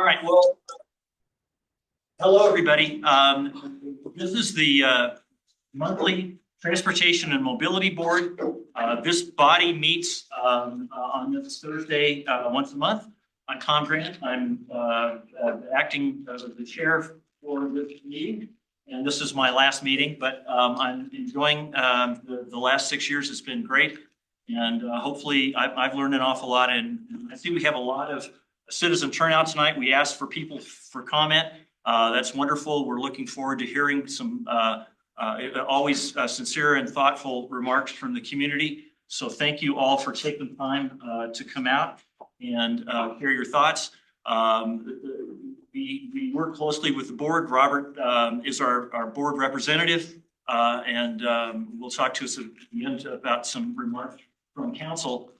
All right, well, hello, everybody. This is the monthly Transportation and Mobility Board. This body meets on this Thursday once a month on Com Grant. I'm acting as the chair for this meeting, and this is my last meeting, but I'm enjoying the last 6 years. It's been great, and hopefully I've learned an awful lot, and I see we have a lot of citizen turnout tonight. We asked for people for comment. That's wonderful. We're looking forward to hearing some always sincere and thoughtful remarks from the community. So thank you all for taking time to come out and hear your thoughts. We work closely with the board. Robert is our board representative, and will talk to us at the end about some remarks from council.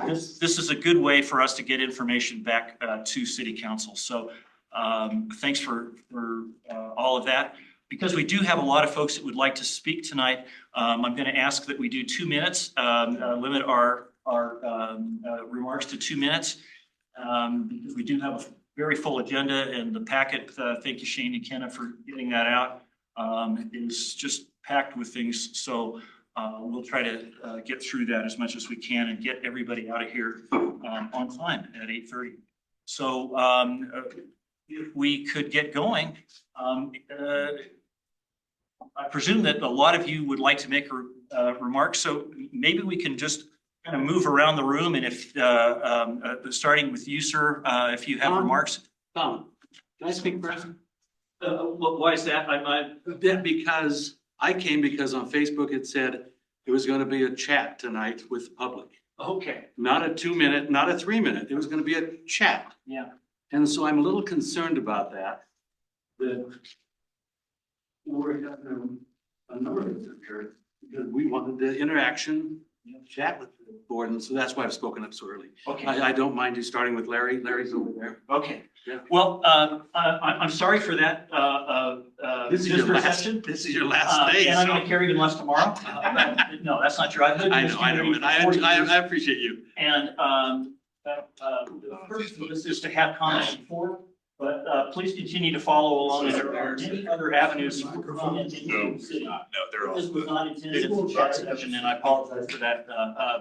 This is a good way for us to get information back to City Council. So thanks for all of that. Because we do have a lot of folks that would like to speak tonight, I'm going to ask that we do 2 minutes, limit our remarks to 2 minutes, because we do have a very full agenda, and the packet, thank you Shane and Kenna for getting that out, is just packed with things. So we'll try to get through that as much as we can and get everybody out of here on time at 8:30. So if we could get going, I presume that a lot of you would like to make remarks. So maybe we can just kind of move around the room, and if starting with you, sir, if you have remarks. Tom, can I speak first? Why is that? Because I came because on Facebook it said it was going to be a chat tonight with the public. Okay. Not a 2 minute, not a 3 minute. It was going to be a chat. Yeah. And so I'm a little concerned about that. That we're having a number of us here because we wanted the interaction, chat with the board, and so that's why I've spoken up so early. Okay. I don't mind you starting with Larry. Larry's over there. Okay. Yeah. Well, I'm sorry for that. This is your last day. And I'm going to carry even less tomorrow. No, that's not true. I've lived in this community for 40 years. I appreciate you. And the purpose of this is to have comments before, but please continue to follow along. And there are many other avenues for comment in the city. This was not intended as a chat session, and I apologize for that.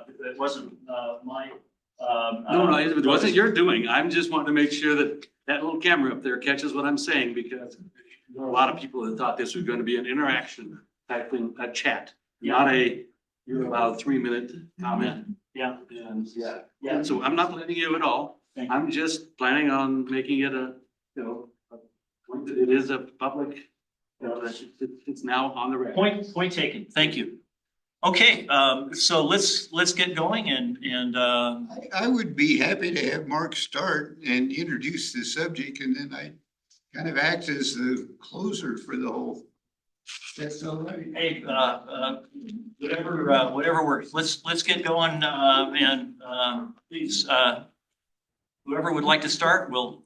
It wasn't my. No, it wasn't your doing. I'm just wanting to make sure that that little camera up there catches what I'm saying, because there are a lot of people that thought this was going to be an interaction type thing, a chat, not you're allowed 3 minute comment. Yeah. And yeah. So I'm not blaming you at all. I'm just planning on making it it is a public, it's now on the record. Point taken. Thank you. Okay, so let's get going, and I would be happy to have Mark start and introduce the subject, and then I kind of act as the closer for the whole. That's all right. Hey, whatever works. Let's get going, and please, whoever would like to start, we'll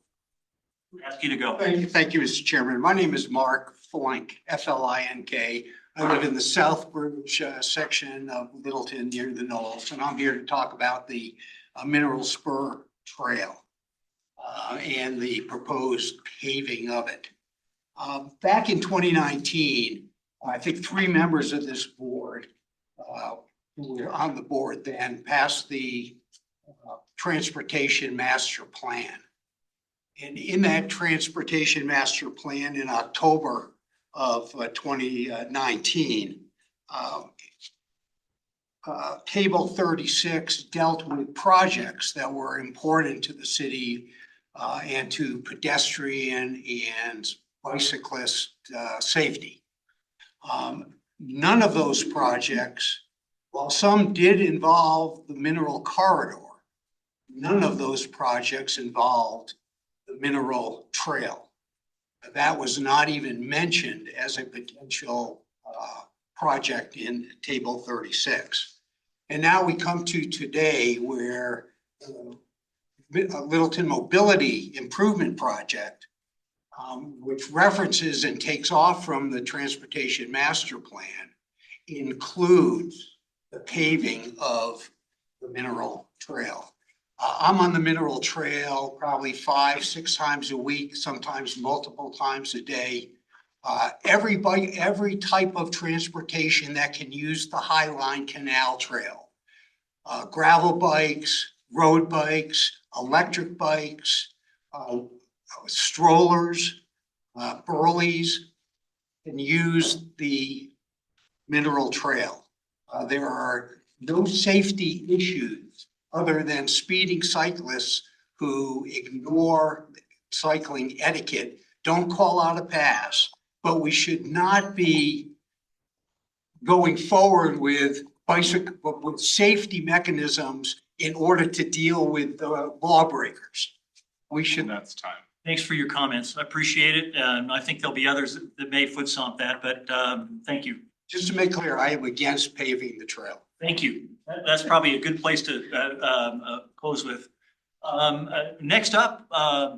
ask you to go. Thank you, Mr. Chairman. My name is Mark Flink, F-L-I-N-K. I live in the Southbridge section of Littleton near the Knolls, and I'm here to talk about the Mineral Spur Trail and the proposed paving of it. Back in 2019, I think 3 members of this board who were on the board then passed the Transportation Master Plan. And in that Transportation Master Plan in October of 2019, Table 36 dealt with projects that were important to the city and to pedestrian and bicyclist safety. None of those projects, while some did involve the mineral corridor, none of those projects involved the mineral trail. That was not even mentioned as a potential project in Table 36. And now we come to today where a Littleton Mobility Improvement Project, which references and takes off from the Transportation Master Plan, includes the paving of the mineral trail. I'm on the Mineral Trail probably 5, 6 times a week, sometimes multiple times a day. Every type of transportation that can use the Highline Canal Trail. Gravel bikes, road bikes, electric bikes, strollers, burleys can use the Mineral Trail. There are no safety issues other than speeding cyclists who ignore cycling etiquette, don't call out a pass, but we should not be going forward with safety mechanisms in order to deal with the lawbreakers. We should. That's time. Thanks for your comments. I appreciate it. I think there'll be others that may foot stomp that, but thank you. Just to make clear, I am against paving the trail. Thank you. That's probably a good place to close with. Next up, I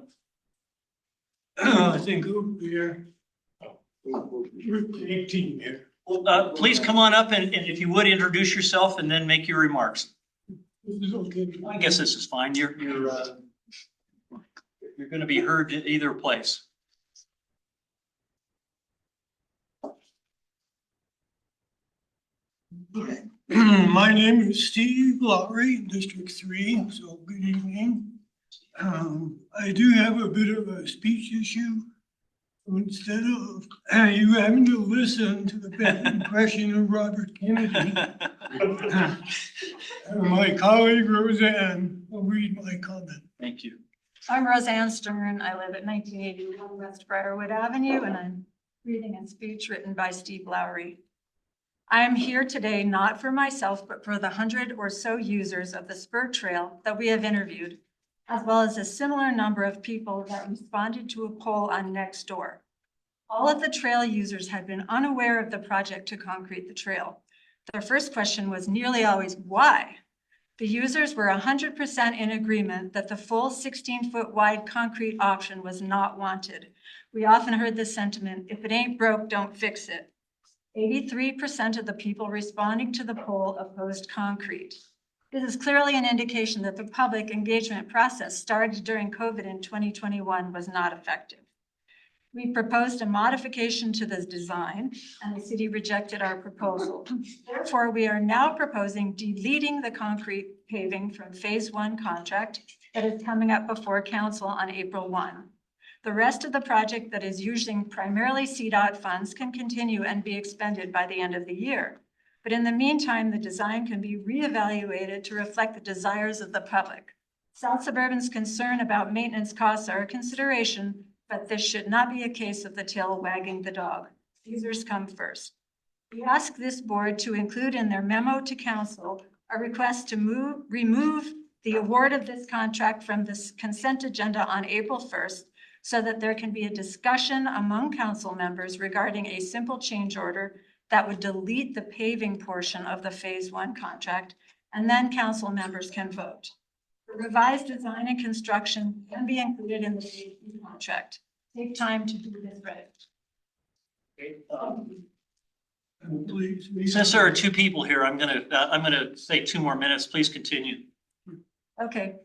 think over here. 18 here. please come on up and if you would introduce yourself and then make your remarks. This is okay. I guess this is fine. You're going to be heard at either place. My name is Steve Lowry, District 3, so good evening. I do have a bit of a speech issue. Instead of you having to listen to the bad impression of Robert Kennedy, my colleague Roseanne will read my comment. Thank you. I'm Roseanne Stern. I live at 1981 West Briarwood Avenue, and I'm reading a speech written by Steve Lowry. I am here today not for myself, but for the 100 or so users of the Spur Trail that we have interviewed, as well as a similar number of people that responded to a poll on Nextdoor. All of the trail users had been unaware of the project to concrete the trail. Their first question was nearly always, why? The users were 100% in agreement that the full 16-foot wide concrete option was not wanted. We often heard this sentiment, if it ain't broke, don't fix it. 83% of the people responding to the poll opposed concrete. This is clearly an indication that the public engagement process started during COVID in 2021 was not effective. We proposed a modification to the design and the city rejected our proposal. Therefore, we are now proposing deleting the concrete paving from phase 1 contract that is coming up before council on April 1. The rest of the project that is using primarily CDOT funds can continue and be expended by the end of the year. But in the meantime, the design can be reevaluated to reflect the desires of the public. South Suburban's concern about maintenance costs are a consideration, but this should not be a case of the tail wagging the dog. Users come first. We ask this board to include in their memo to council a request to remove the award of this contract from this consent agenda on April 1st so that there can be a discussion among council members regarding a simple change order that would delete the paving portion of the phase 1 contract, and then council members can vote. The revised design and construction can be included in the phase 2 contract. Take time to do this right. Please. Since there are two people here, I'm gonna say 2 more minutes. Please continue. Okay.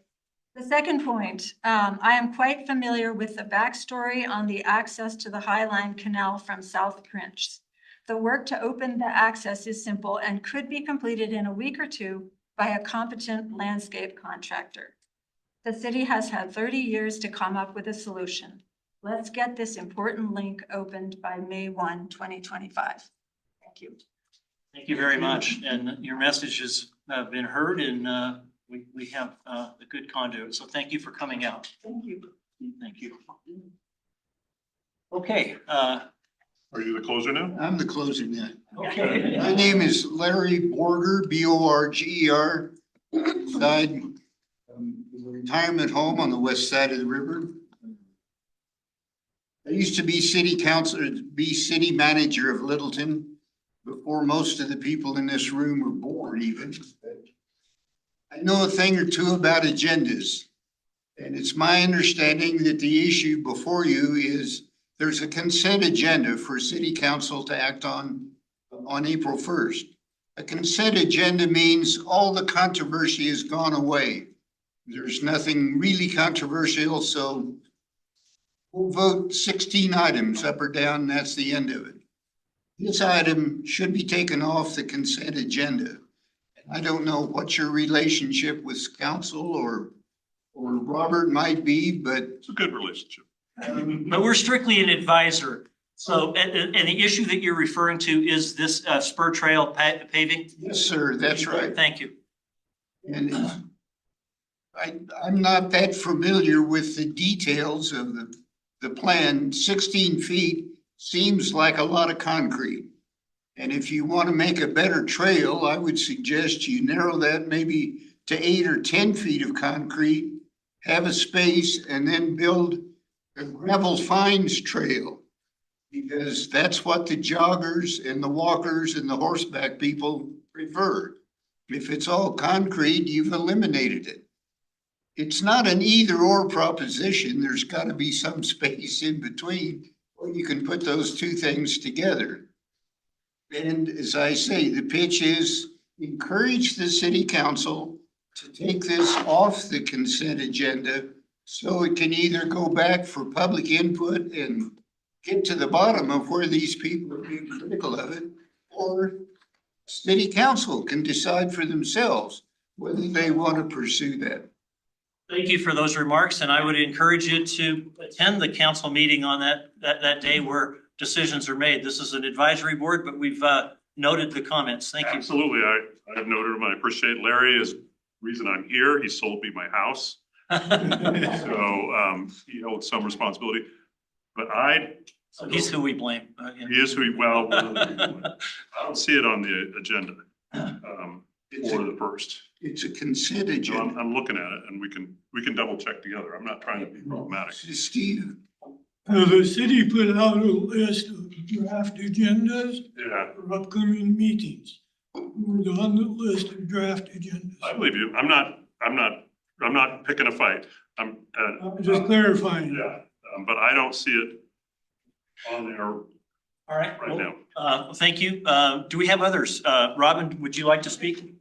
The second point, I am quite familiar with the backstory on the access to the Highline Canal from South Prince. The work to open the access is simple and could be completed in a week or 2 by a competent landscape contractor. The city has had 30 years to come up with a solution. Let's get this important link opened by May 1, 2025. Thank you. Thank you very much. And your message has been heard and we have a good conduit. So thank you for coming out. Thank you. Thank you. Okay. Are you the closer now? I'm the closer now. Okay. My name is Larry Borger, B-O-R-G-E-R. Reside in a retirement home on the west side of the river. I used to be city manager of Littleton before most of the people in this room were born even. I know a thing or two about agendas. And it's my understanding that the issue before you is there's a consent agenda for city council to act on April 1st. A consent agenda means all the controversy has gone away. There's nothing really controversial, so we'll vote 16 items up or down, and that's the end of it. This item should be taken off the consent agenda. I don't know what your relationship with council or Robert might be, but It's a good relationship. But we're strictly an advisor. So, and the issue that you're referring to is this spur trail paving? yes, sir, that's right. Thank you. And I'm not that familiar with the details of the plan. 16 feet seems like a lot of concrete. And if you want to make a better trail, I would suggest you narrow that maybe to 8 or 10 feet of concrete, have a space, and then build a gravel fines trail. Because that's what the joggers and the walkers and the horseback people prefer. If it's all concrete, you've eliminated it. It's not an either or proposition. There's got to be some space in between where you can put those two things together. And as I say, the pitch is encourage the city council to take this off the consent agenda so it can either go back for public input and get to the bottom of where these people are being critical of it, or city council can decide for themselves whether they want to pursue that. Thank you for those remarks, and I would encourage you to attend the council meeting on that day where decisions are made. This is an advisory board, but we've noted the comments. Thank you. Absolutely. I've noted them. I appreciate Larry is the reason I'm here. He sold me my house. So he holds some responsibility. But So he's who we blame. he is who he, well, I don't see it on the agenda for the first. It's a consent So agenda. I'm looking at it and we can double check together. I'm not trying to be problematic. Steve, The city put out a list of draft agendas Yeah, for upcoming meetings. We're on the list of draft agendas. I believe you. I'm not picking a fight. I'm Just clarifying. yeah, but I don't see it on there All right. right now. Thank you. Do we have others? Robin, would you like to speak?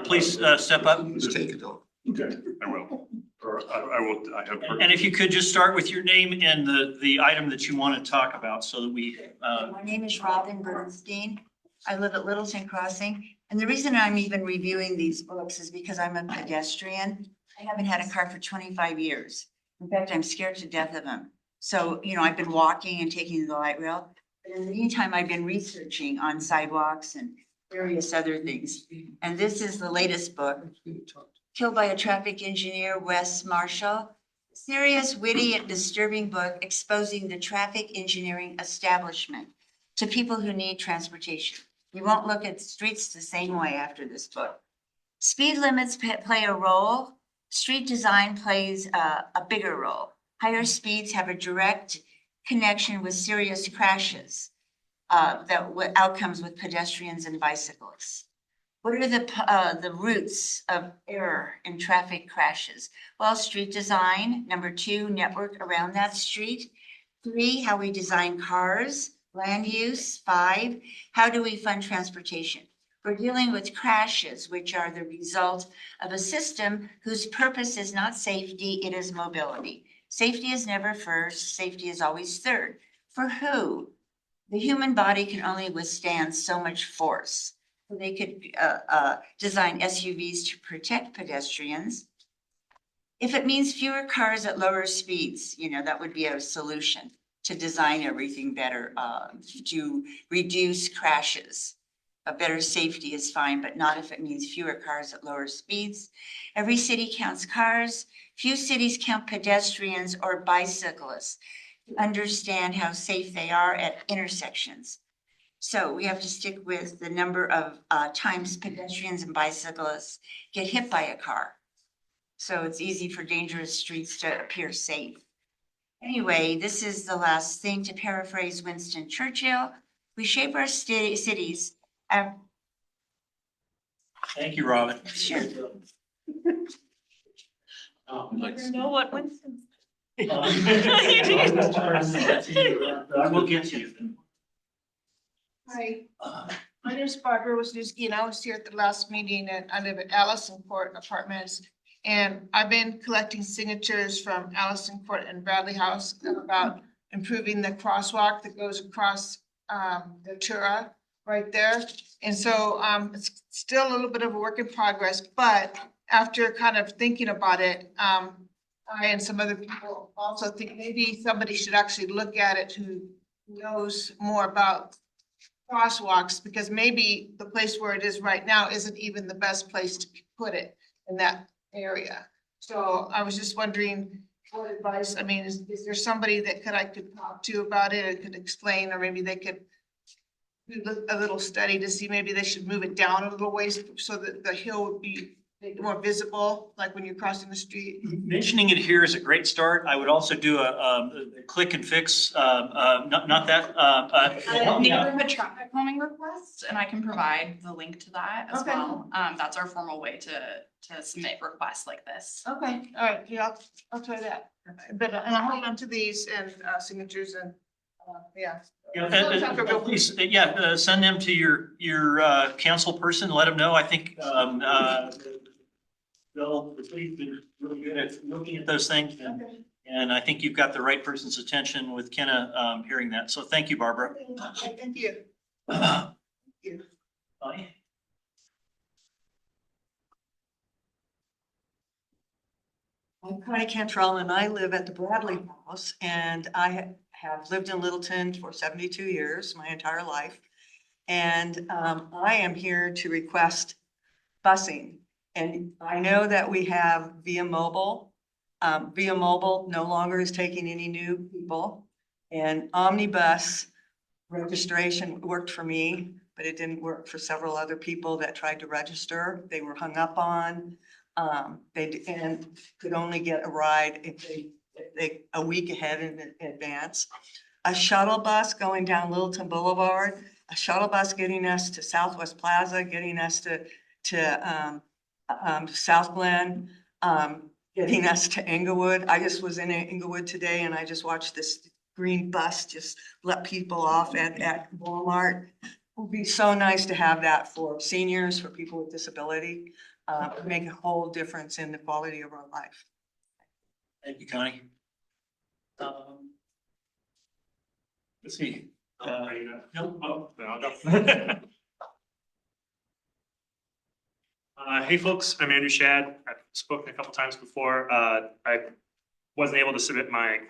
Please step up. let's take it off. Okay, I will. Or I will, I have. And if you could just start with your name and the item that you want to talk about so that we, My name is Robin Bernstein. I live at Littleton Crossing. And the reason I'm even reviewing these books is because I'm a pedestrian. I haven't had a car for 25 years. In fact, I'm scared to death of them. So, I've been walking and taking the light rail. But in the meantime, I've been researching on sidewalks and various other things. And this is the latest book, Killed by a Traffic Engineer, Wes Marshall. Serious, witty, and disturbing book exposing the traffic engineering establishment to people who need transportation. You won't look at streets the same way after this book. Speed limits play a role. Street design plays a bigger role. Higher speeds have a direct connection with serious crashes, outcomes with pedestrians and bicyclists. What are the roots of error in traffic crashes? Well, street design. Number 2, network around that street. 3, how we design cars, land use. 5, how do we fund transportation? We're dealing with crashes, which are the result of a system whose purpose is not safety, it is mobility. Safety is never first, safety is always third. For who? The human body can only withstand so much force. They could design SUVs to protect pedestrians. If it means fewer cars at lower speeds, that would be a solution to design everything better, to reduce crashes. A better safety is fine, but not if it means fewer cars at lower speeds. Every city counts cars. Few cities count pedestrians or bicyclists to understand how safe they are at intersections. So we have to stick with the number of times pedestrians and bicyclists get hit by a car. So it's easy for dangerous streets to appear safe. Anyway, this is the last thing. To paraphrase Winston Churchill, we shape our cities. thank you, Robin. Sure. Know what Winston. I will get to you. Hi, my name is Barbara Wisniewski, and I was here at the last meeting, and I live at Allisonport Apartments. And I've been collecting signatures from Allison Court and Bradley House about improving the crosswalk that goes across the Tura right there. And so it's still a little bit of a work in progress, but after kind of thinking about it, I and some other people also think maybe somebody should actually look at it who knows more about crosswalks, because maybe the place where it is right now isn't even the best place to put it in that area. So I was just wondering what advice, I mean, is there somebody that I could talk to about it and could explain, or maybe they could do a little study to see maybe they should move it down a little ways so that the hill would be more visible, like when you're crossing the street? Mentioning it here is a great start. I would also do a click and fix, not that, help me out. Neighborhood traffic calming request, and I can provide the link to that as Okay. well. That's our formal way to submit requests like this. Okay, all right, yeah, I'll try that. But, and I'll hold on to these and signatures and, yeah. Yeah, please, send them to your council person, let them know. I think they'll be really good at looking at those things. And I think you've got the right person's attention with Kenna hearing that. So thank you, Barbara. Okay, thank you. Thank you. Bonnie? I'm Connie Cantrell and I live at the Bradley House, and I have lived in Littleton for 72 years, my entire life. And I am here to request busing. And I know that we have Via Mobile. Via Mobile no longer is taking any new people. And Omnibus registration worked for me, but it didn't work for several other people that tried to register. They were hung up on. And could only get a ride if they a week ahead in advance. A shuttle bus going down Littleton Boulevard, a shuttle bus getting us to Southwest Plaza, getting us to South Glen, getting us to Englewood. I just was in Englewood today and I just watched this green bus just let people off at Walmart. It would be so nice to have that for seniors, for people with disability. Make a whole difference in the quality of our life. Thank you, Connie. Let's see. Hey folks, I'm Andrew Shad. I've spoken a couple times before. I wasn't able to submit my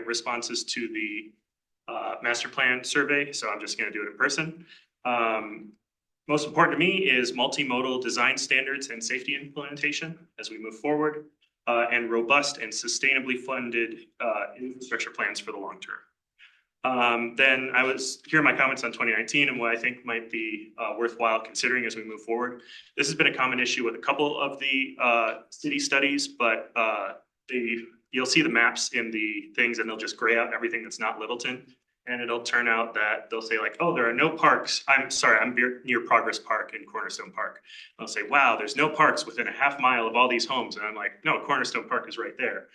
responses to the master plan survey, so I'm just going to do it in person. Most important to me is multimodal design standards and safety implementation as we move forward, and robust and sustainably funded infrastructure plans for the long term. Then here are my comments on 2019 and what I think might be worthwhile considering as we move forward. This has been a common issue with a couple of the city studies, but you'll see the maps in the things and they'll just gray out everything that's not Littleton. And it'll turn out that they'll say like, oh, there are no parks. I'm near Progress Park and Cornerstone Park. They'll say, wow, there's no parks within a half mile of all these homes. And I'm like, no, Cornerstone Park is right there.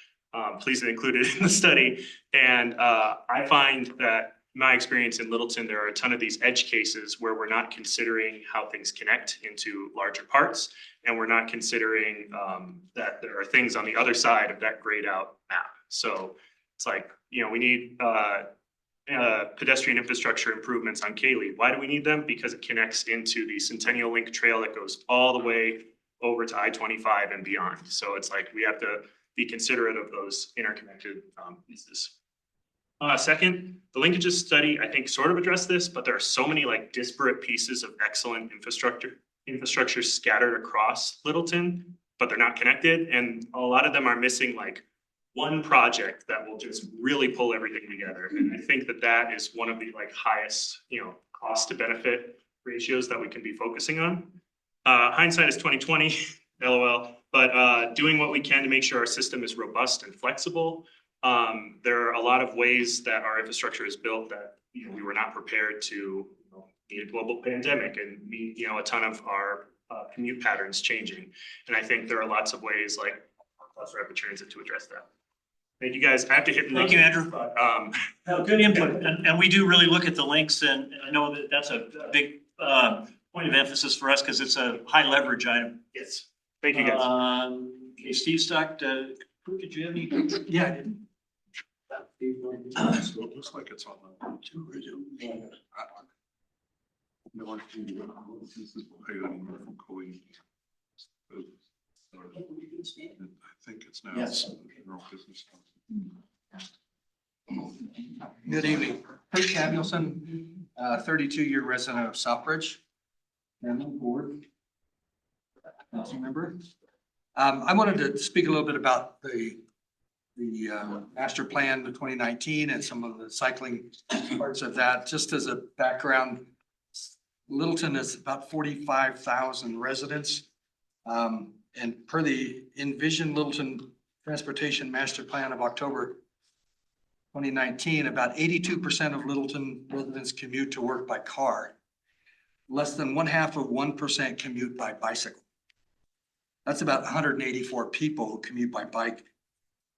Please include it in the study. And I find that my experience in Littleton, there are a ton of these edge cases where we're not considering how things connect into larger parts. And we're not considering that there are things on the other side of that grayed out map. So it's like, we need pedestrian infrastructure improvements on Cayley. Why do we need them? Because it connects into the Centennial Link Trail that goes all the way over to I-25 and beyond. So it's like we have to be considerate of those interconnected pieces. Second, the linkages study, I think, sort of addressed this, but there are so many like disparate pieces of excellent infrastructure scattered across Littleton, but they're not connected. And a lot of them are missing like one project that will just really pull everything together. And I think that is one of the like highest, cost to benefit ratios that we can be focusing on. Hindsight is 2020, LOL, but doing what we can to make sure our system is robust and flexible. There are a lot of ways that our infrastructure is built that we were not prepared to meet a global pandemic and meet a ton of our commute patterns changing. And I think there are lots of ways like bus rapid transit to address that. Thank you guys. I have to hit. Thank you, Andrew. Good input. And we do really look at the links, and I know that that's a big point of emphasis for us because it's a high leverage item. Yes. Thank you guys. Okay, Steve Stock, did you have any? Yeah, I didn't. So it looks like it's on the. No, I think this is higher than Norfolk Colleen. I think it's now. Yes. General business. Good evening. Kurt Samuelson, 32-year resident of Southbridge. Family board. Council member. I wanted to speak a little bit about the master plan, the 2019, and some of the cycling parts of that. Just as a background, Littleton is about 45,000 residents. And per the Envision Littleton Transportation Master Plan of October 2019, about 82% of Littleton residents commute to work by car. Less than 1/2% commute by bicycle. That's about 184 people who commute by bike.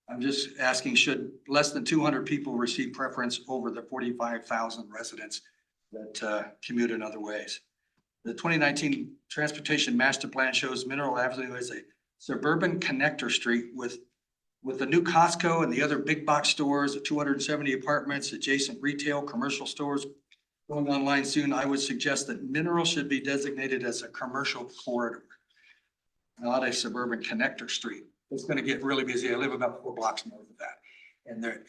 I'm just asking, should less than 200 people receive preference over the 45,000 residents that commute in other ways? The 2019 Transportation Master Plan shows Mineral Avenue as a suburban connector street with the new Costco and the other big box stores, the 270 apartments, adjacent retail, commercial stores going online soon. I would suggest that Mineral should be designated as a commercial corridor, not a suburban connector street. It's going to get really busy. I live about 4 blocks north of that. And there,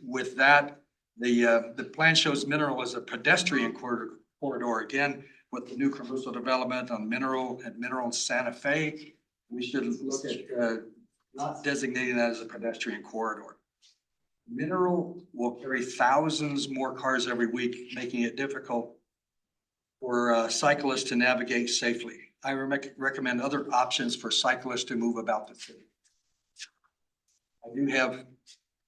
with that, the plan shows Mineral as a pedestrian corridor again, with the new commercial development on Mineral and Mineral Santa Fe. We should look at not designating that as a pedestrian corridor. Mineral will carry thousands more cars every week, making it difficult for cyclists to navigate safely. I recommend other options for cyclists to move about the city. I do have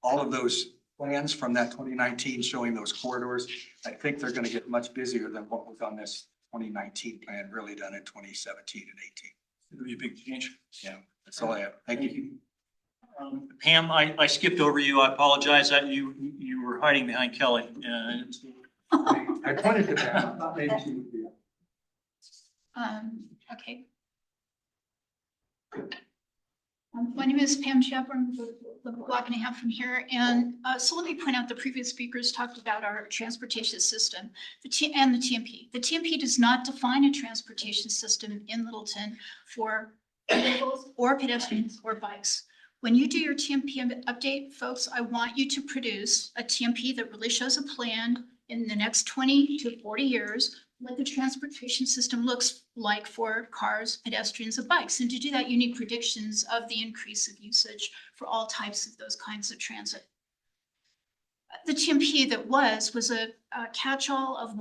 all of those plans from that 2019 showing those corridors. I think they're going to get much busier than what was on this 2019 plan, really done in 2017 and 18. It'll be a big change. Yeah, that's all I have. Thank you. Pam, I skipped over you. I apologize that you were hiding behind Kelly. I pointed to that. I thought maybe she would be. Okay. My name is Pam Shepard, a block and a half from here. And so let me point out the previous speakers talked about our transportation system and the TMP. The TMP does not define a transportation system in Littleton for vehicles or pedestrians or bikes. When you do your TMP update, folks, I want you to produce a TMP that really shows a plan in the next 20 to 40 years what the transportation system looks like for cars, pedestrians, and bikes. And to do that, you need predictions of the increase of usage for all types of those kinds of transit. The TMP that was a catch-all of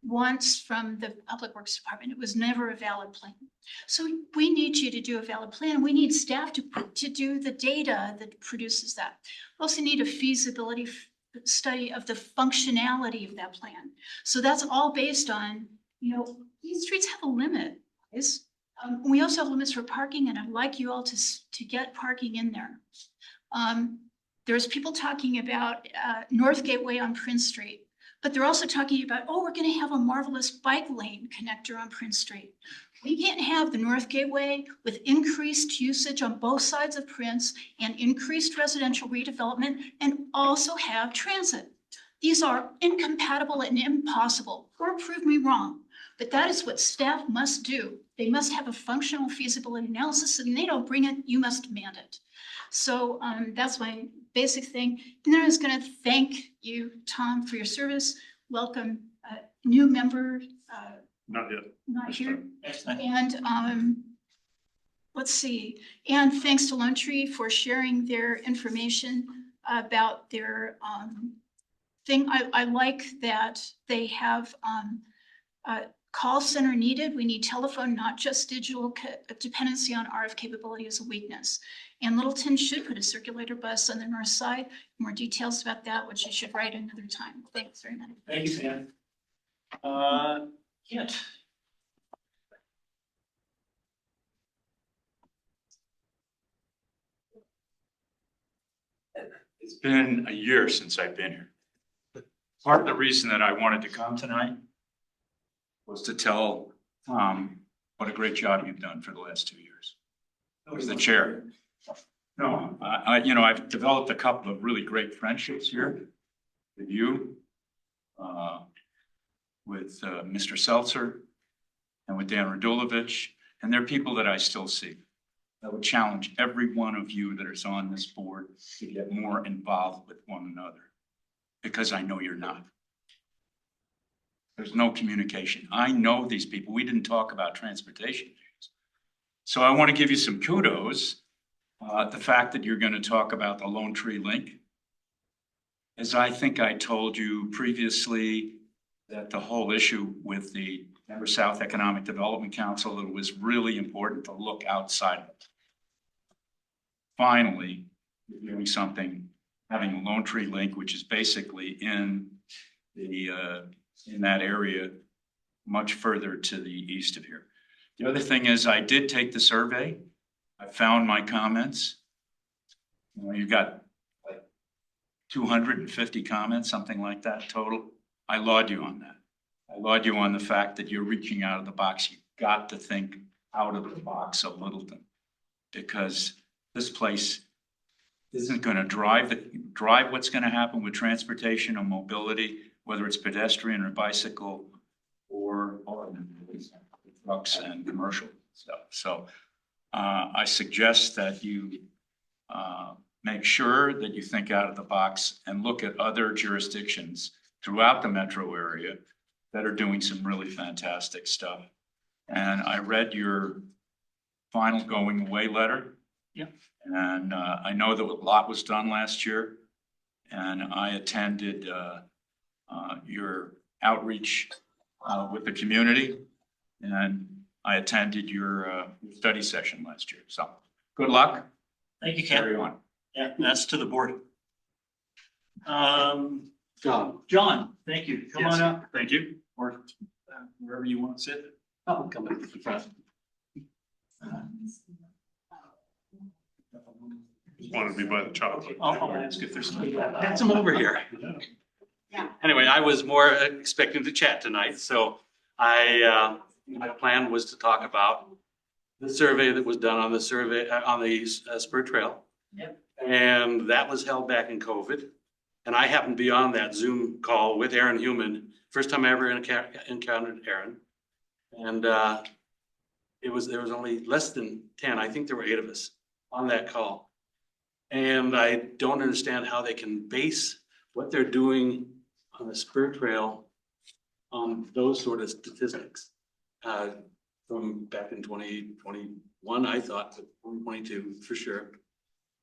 wants from the Public Works Department. It was never a valid plan. So we need you to do a valid plan. We need staff to do the data that produces that. We also need a feasibility study of the functionality of that plan. So that's all based on, these streets have a limit. We also have limits for parking, and I'd like you all to get parking in there. There's people talking about North Gateway on Prince Street, but they're also talking about, we're going to have a marvelous bike lane connector on Prince Street. We can't have the North Gateway with increased usage on both sides of Prince and increased residential redevelopment and also have transit. These are incompatible and impossible, or prove me wrong, but that is what staff must do. They must have a functional feasibility analysis, and they don't bring it, you must demand it. So that's my basic thing. And then I was going to thank you, Tom, for your service. Welcome, new member. Not yet. Not here. And let's see. And thanks to Lone Tree for sharing their information about their thing. I like that they have a call center needed. We need telephone, not just digital. Dependency on RF capability is a weakness. And Littleton should put a circulator bus on the north side. More details about that, which I should write another time. Thanks very much. Thank you, Pam. Kent. It's been a year since I've been here. Part of the reason that I wanted to come tonight was to tell Tom what a great job you've done for the last 2 years. As the chair. No, I've developed a couple of really great friendships here with you, with Mr. Seltzer and with Dan Radulovich, and they're people that I still see. I would challenge every one of you that is on this board to get more involved with one another, because I know you're not. There's no communication. I know these people. We didn't talk about transportation. So I want to give you some kudos. The fact that you're going to talk about the Lone Tree Link. As I think I told you previously, that the whole issue with the Denver South Economic Development Council, it was really important to look outside of it. Finally, you're doing something, having a Lone Tree Link, which is basically in that area, much further to the east of here. The other thing is, I did take the survey. I found my comments. You've got like 250 comments, something like that total. I laud you on that. I laud you on the fact that you're reaching out of the box. You've got to think out of the box of Littleton, because this place isn't going to drive what's going to happen with transportation or mobility, whether it's pedestrian or bicycle or trucks and commercial stuff. So I suggest that you make sure that you think out of the box and look at other jurisdictions throughout the metro area that are doing some really fantastic stuff. And I read your final going away letter. Yeah. And I know that a lot was done last year. And I attended your outreach with the community. And I attended your study session last year. So good luck. Thank you, Ken. Carry on. Yeah, that's to the board. John, thank you. Come Yes. on up, thank you. or wherever you want to sit. I'll come back to the front. Just wanted to be by the chocolate. I'll ask if there's. Got some over here. Yeah. Anyway, I was more expecting to chat tonight, so my plan was to talk about the survey that was done on the Spur Trail. Yep. And that was held back in COVID. And I happened to be on that Zoom call with Aaron Human, first time I ever encountered Aaron. And there was only less than 10, I think there were 8 of us on that call. And I don't understand how they can base what they're doing on the Spur Trail on those sort of statistics. From back in 2021, I thought, but 2022 for sure.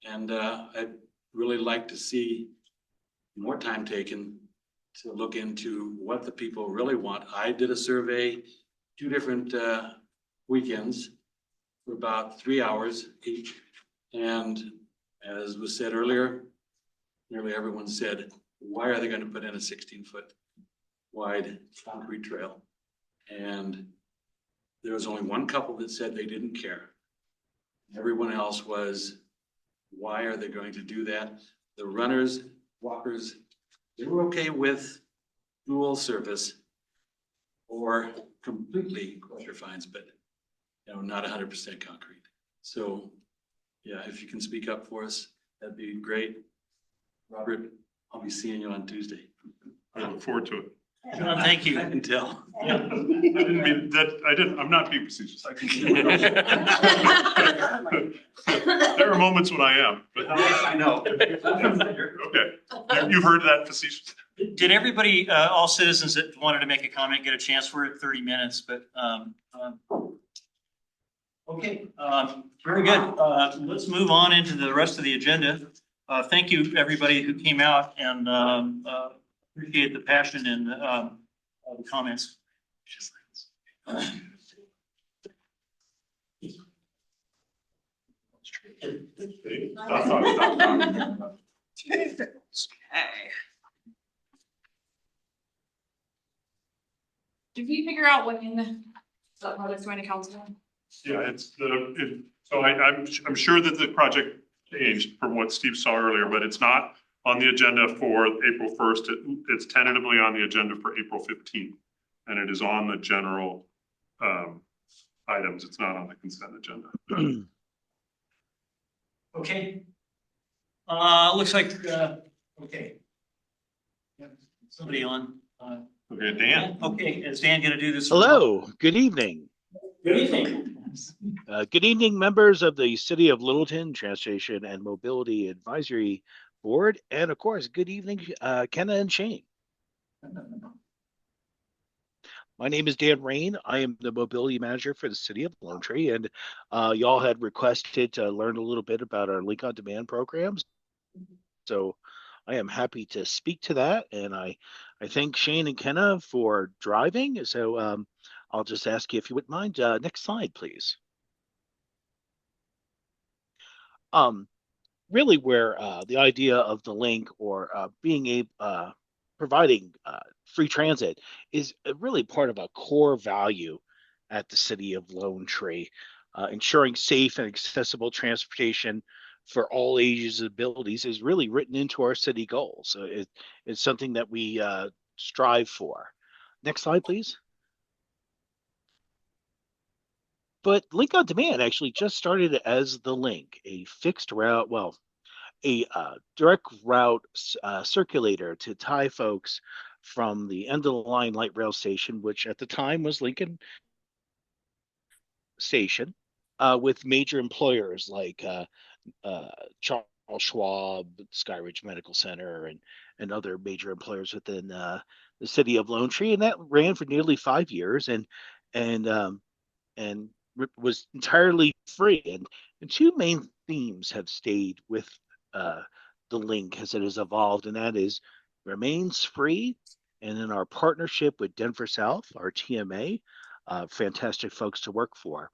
And I'd really like to see more time taken to look into what the people really want. I did a survey 2 different weekends for about 3 hours each. And as was said earlier, nearly everyone said, why are they going to put in a 16-foot wide concrete trail? And there was only one couple that said they didn't care. Everyone else was, why are they going to do that? The runners, walkers, they were okay with dual service or completely pressure fines, but not 100% concrete. So yeah, if you can speak up for us, that'd be great. Robert, I'll be seeing you on Tuesday. I look forward to it. John, thank you. I can tell. I didn't mean that, I'm not being facetious. There are moments when I am, but. I know. Okay, you've heard that facetious. Did everybody, all citizens that wanted to make a comment get a chance? We're at 30 minutes, but, okay, very good. Let's move on into the rest of the agenda. Thank you, everybody who came out, and appreciate the passion and the comments. Did we figure out when that project's going to council? Yeah, so I'm sure that the project changed from what Steve saw earlier, but it's not on the agenda for April 1st. It's tentatively on the agenda for April 15th. And it is on the general items. It's not on the consent agenda. Okay. Looks like, okay. Somebody on. Okay, Dan. Okay, is Dan gonna do this? Hello, good evening. Good evening. Good evening, members of the City of Littleton Transportation and Mobility Advisory Board, and of course, good evening, Kenna and Shane. My name is Dan Rain. I am the mobility manager for the City of Lone Tree, and y'all had requested to learn a little bit about our Link on Demand programs. So I am happy to speak to that, and I thank Shane and Kenna for driving. So I'll just ask you if you wouldn't mind. Next slide, please. Really where the idea of the link or being a providing free transit is really part of a core value at the city of Lone Tree, ensuring safe and accessible transportation for all ages and abilities is really written into our city goals. So it's something that we strive for. Next slide, please. But Link on Demand actually just started as the Link, a fixed route, well, a direct route circulator to tie folks from the end of the line light rail station, which at the time was Lincoln Station, with major employers like Charles Schwab, Skyridge Medical Center, and other major employers within the city of Lone Tree, and that ran for nearly 5 years, and and was entirely free. And two main themes have stayed with the link as it has evolved, and that is remains free. And in our partnership with Denver South, our TMA, fantastic folks to work for.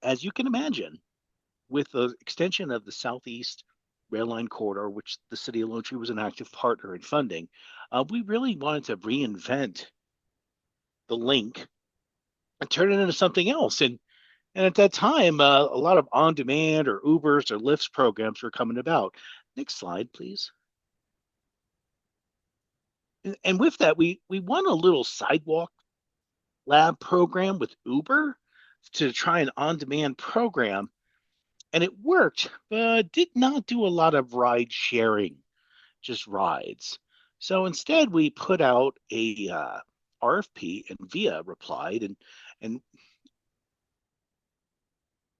As you can imagine, with the extension of the Southeast Rail Line Corridor, which the city of Lone Tree was an active partner in funding, we really wanted to reinvent the link and turn it into something else. And at that time, a lot of on-demand or Ubers or Lyfts programs were coming about. Next slide, please. And with that, we won a little sidewalk lab program with Uber to try an on-demand program, and it worked, but did not do a lot of ride sharing, just rides. So instead, we put out a RFP, and VIA replied, and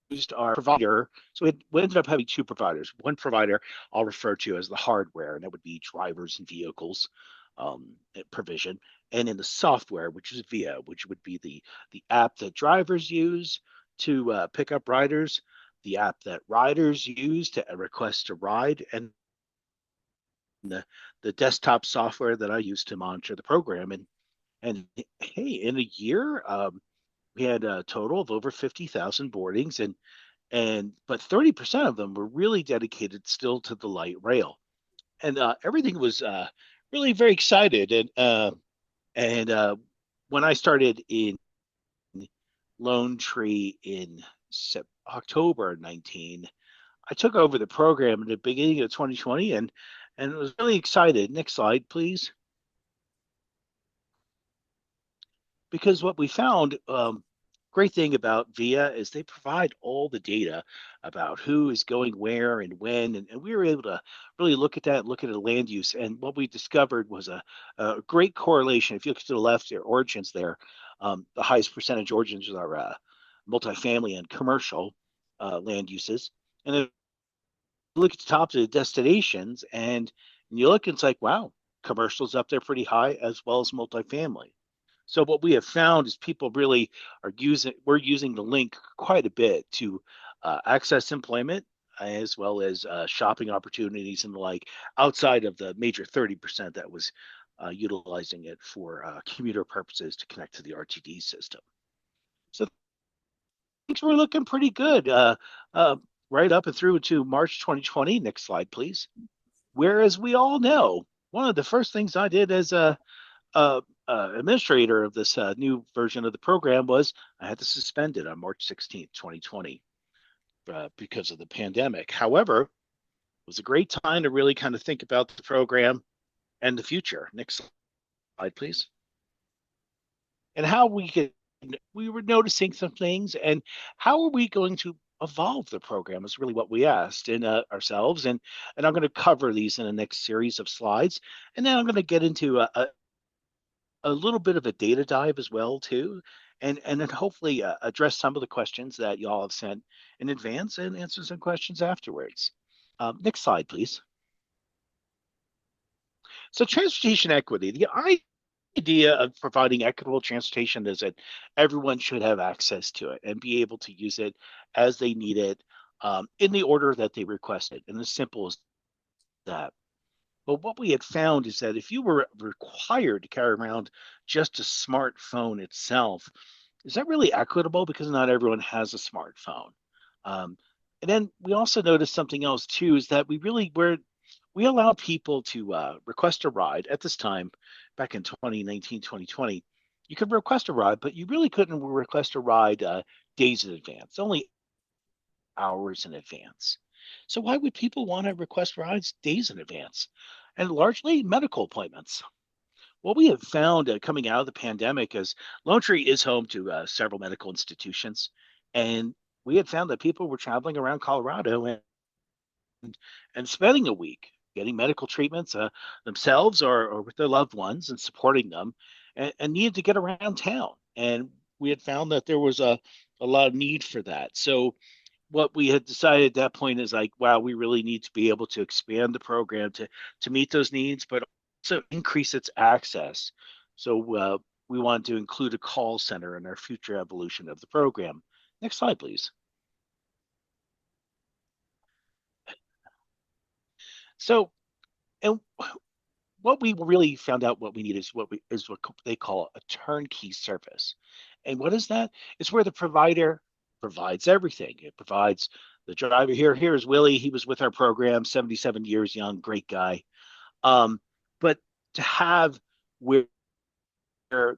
used our provider. So we ended up having two providers. One provider I'll refer to as the hardware, and that would be drivers and vehicles provision. And in the software, which is VIA, which would be the app that drivers use to pick up riders, the app that riders use to request a ride, and the desktop software that I use to monitor the program. And hey, in a year, we had a total of over 50,000 boardings, but 30% of them were really dedicated still to the light rail, and everything was really very excited. And when I started in Lone Tree in October 19, I took over the program at the beginning of 2020, and was really excited. Next slide, please. Because what we found, great thing about VIA is they provide all the data about who is going where and when, and we were able to really look at that, look at the land use, and what we discovered was a great correlation. If you look to the left, their origins there, the highest percentage origins are multifamily and commercial land uses, and then look at the top of the destinations, and you look, and it's like, wow, commercial's up there pretty high as well as multifamily. So what we have found is people really we're using the link quite a bit to access employment as well as shopping opportunities and the like, outside of the major 30% that was utilizing it for commuter purposes to connect to the RTD system. So things were looking pretty good right up and through to March 2020. Next slide, please. Whereas we all know, one of the first things I did as a administrator of this new version of the program was I had to suspend it on March 16th, 2020 because of the pandemic. However, it was a great time to really kind of think about the program and the future. Next slide, please. And how we were noticing some things, and how are we going to evolve the program is really what we asked in ourselves. And I'm going to cover these in the next series of slides. And then I'm going to get into a little bit of a data dive as well too, and then hopefully address some of the questions that y'all have sent in advance and answer some questions afterwards. Next slide, please. So transportation equity, the idea of providing equitable transportation is that everyone should have access to it and be able to use it as they need it in the order that they requested, and as simple as that. But what we had found is that if you were required to carry around just a smartphone itself, is that really equitable? Because not everyone has a smartphone. Um, and then we also noticed something else too, is that we allowed people to request a ride at this time back in 2019, 2020. You could request a ride, but you really couldn't request a ride days in advance, only hours in advance. So why would people want to request rides days in advance? And largely medical appointments. What we have found coming out of the pandemic is Lone Tree is home to several medical institutions, and we had found that people were traveling around Colorado and spending a week getting medical treatments themselves or with their loved ones and supporting them, and needed to get around town. And we had found that there was a lot of need for that. So what we had decided at that point is like, wow, we really need to be able to expand the program to meet those needs, but also increase its access. So we want to include a call center in our future evolution of the program. Next slide, please. So, and what we really found out what we need is what they call a turnkey service. And what is that? It's where the provider provides everything. It provides the driver. Here's Willie. He was with our program, 77 years young, great guy. But to have where the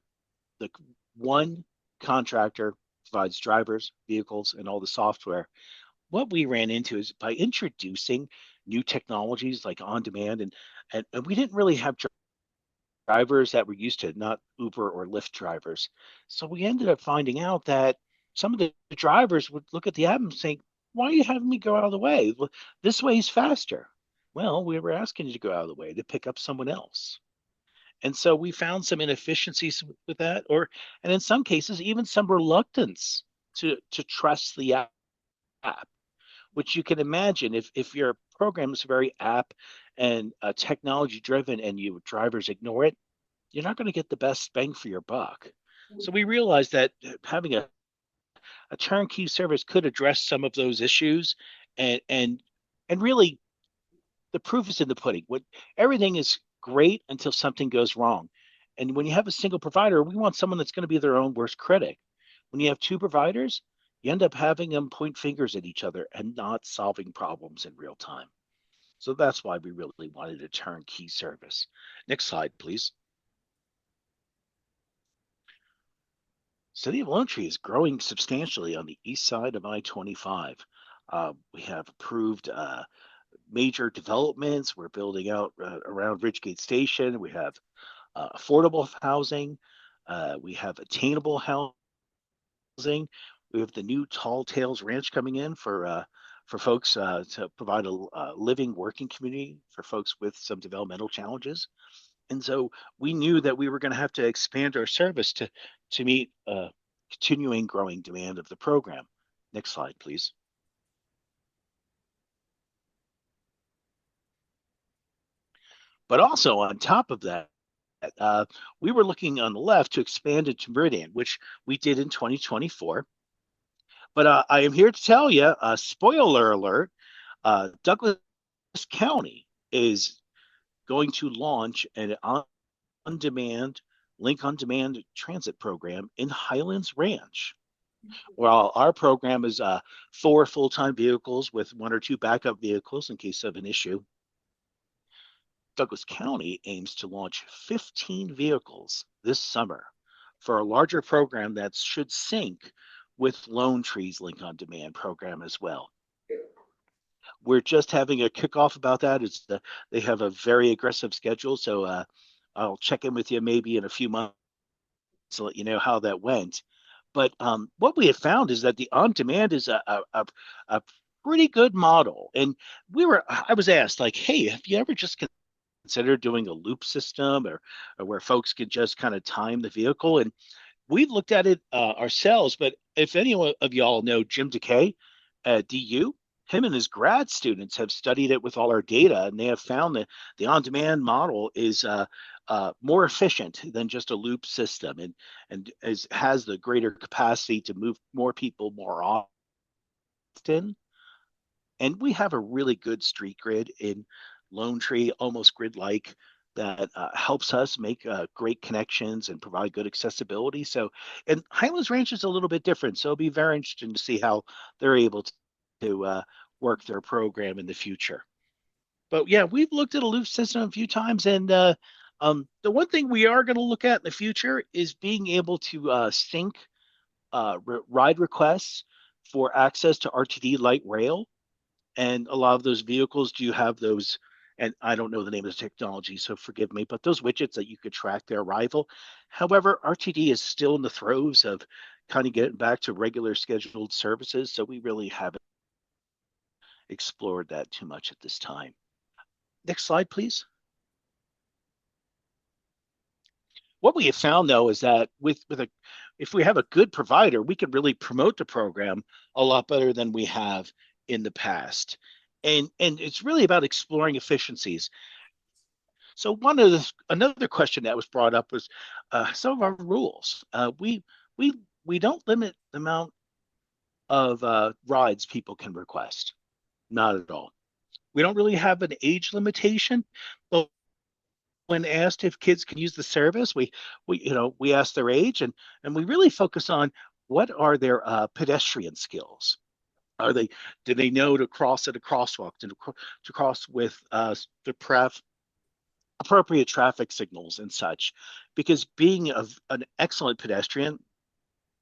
one contractor provides drivers, vehicles, and all the software, what we ran into is by introducing new technologies like on demand, and we didn't really have drivers that were used to not Uber or Lyft drivers. So we ended up finding out that some of the drivers would look at the app and say, why are you having me go out of the way? This way is faster. Well, we were asking you to go out of the way to pick up someone else. And so we found some inefficiencies with that, and in some cases, even some reluctance to trust the app, which you can imagine if your program is very app and technology driven and you drivers ignore it, you're not going to get the best bang for your buck. So we realized that having a turnkey service could address some of those issues, and really the proof is in the pudding. Everything is great until something goes wrong. And when you have a single provider, we want someone that's going to be their own worst critic. When you have two providers, you end up having them point fingers at each other and not solving problems in real time. So that's why we really wanted a turnkey service. Next slide, please. City of Lone Tree is growing substantially on the east side of I-25. We have approved major developments. We're building out around Ridgegate Station. We have affordable housing. We have attainable housing. We have the new Tall Tales Ranch coming in for folks to provide a living, working community for folks with some developmental challenges. And so we knew that we were going to have to expand our service to meet continuing growing demand of the program. Next slide, please. But also on top of that, we were looking on the left to expand it to Meridian, which we did in 2024. But I am here to tell you, spoiler alert, Douglas County is going to launch an on-demand, link on-demand transit program in Highlands Ranch. Well, our program is 4 full-time vehicles with 1 or 2 backup vehicles in case of an issue. Douglas County aims to launch 15 vehicles this summer for a larger program that should sync with Lone Tree's Link on Demand program as well. We're just having a kickoff about that. They have a very aggressive schedule, so I'll check in with you maybe in a few months to let you know how that went. But what we have found is that the on-demand is a pretty good model. And I was asked like, hey, have you ever just considered doing a loop system or where folks can just kind of time the vehicle? And we've looked at it ourselves, but if any of y'all know Jim Decay at DU, him and his grad students have studied it with all our data, and they have found that the on-demand model is more efficient than just a loop system, has the greater capacity to move more people more often. And we have a really good street grid in Lone Tree, almost grid-like, that helps us make great connections and provide good accessibility. So, and Highlands Ranch is a little bit different. So it'll be very interesting to see how they're able to work their program in the future. But yeah, we've looked at a loop system a few times, and the one thing we are going to look at in the future is being able to sync ride requests for access to RTD light rail. And a lot of those vehicles do have those, and I don't know the name of the technology, so forgive me, but those widgets that you could track their arrival. However, RTD is still in the throes of kind of getting back to regular scheduled services, so we really haven't explored that too much at this time. Next slide, please. What we have found, though, is that if we have a good provider, we can really promote the program a lot better than we have in the past. And it's really about exploring efficiencies. So another question that was brought up was some of our rules. We don't limit the amount of rides people can request, not at all. We don't really have an age limitation, but when asked if kids can use the service, we ask their age, and we really focus on what are their pedestrian skills. Do they know to cross at a crosswalk, to cross with the appropriate traffic signals and such? Because being an excellent pedestrian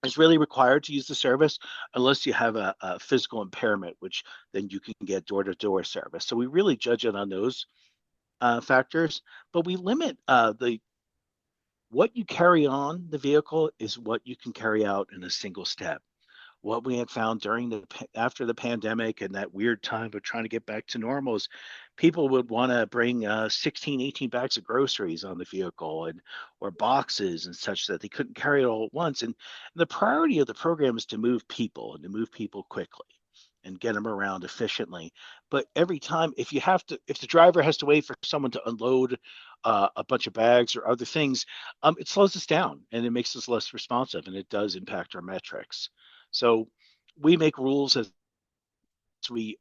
is really required to use the service unless you have a physical impairment, which then you can get door-to-door service. So we really judge it on those factors, but we limit what you carry on the vehicle is what you can carry out in a single step. What we had found after the pandemic and that weird time of trying to get back to normal is people would want to bring 16, 18 bags of groceries on the vehicle or boxes and such that they couldn't carry it all at once. And the priority of the program is to move people and to move people quickly and get them around efficiently. But every time, if the driver has to wait for someone to unload a bunch of bags or other things, it slows us down and it makes us less responsive, and it does impact our metrics. So we make rules as we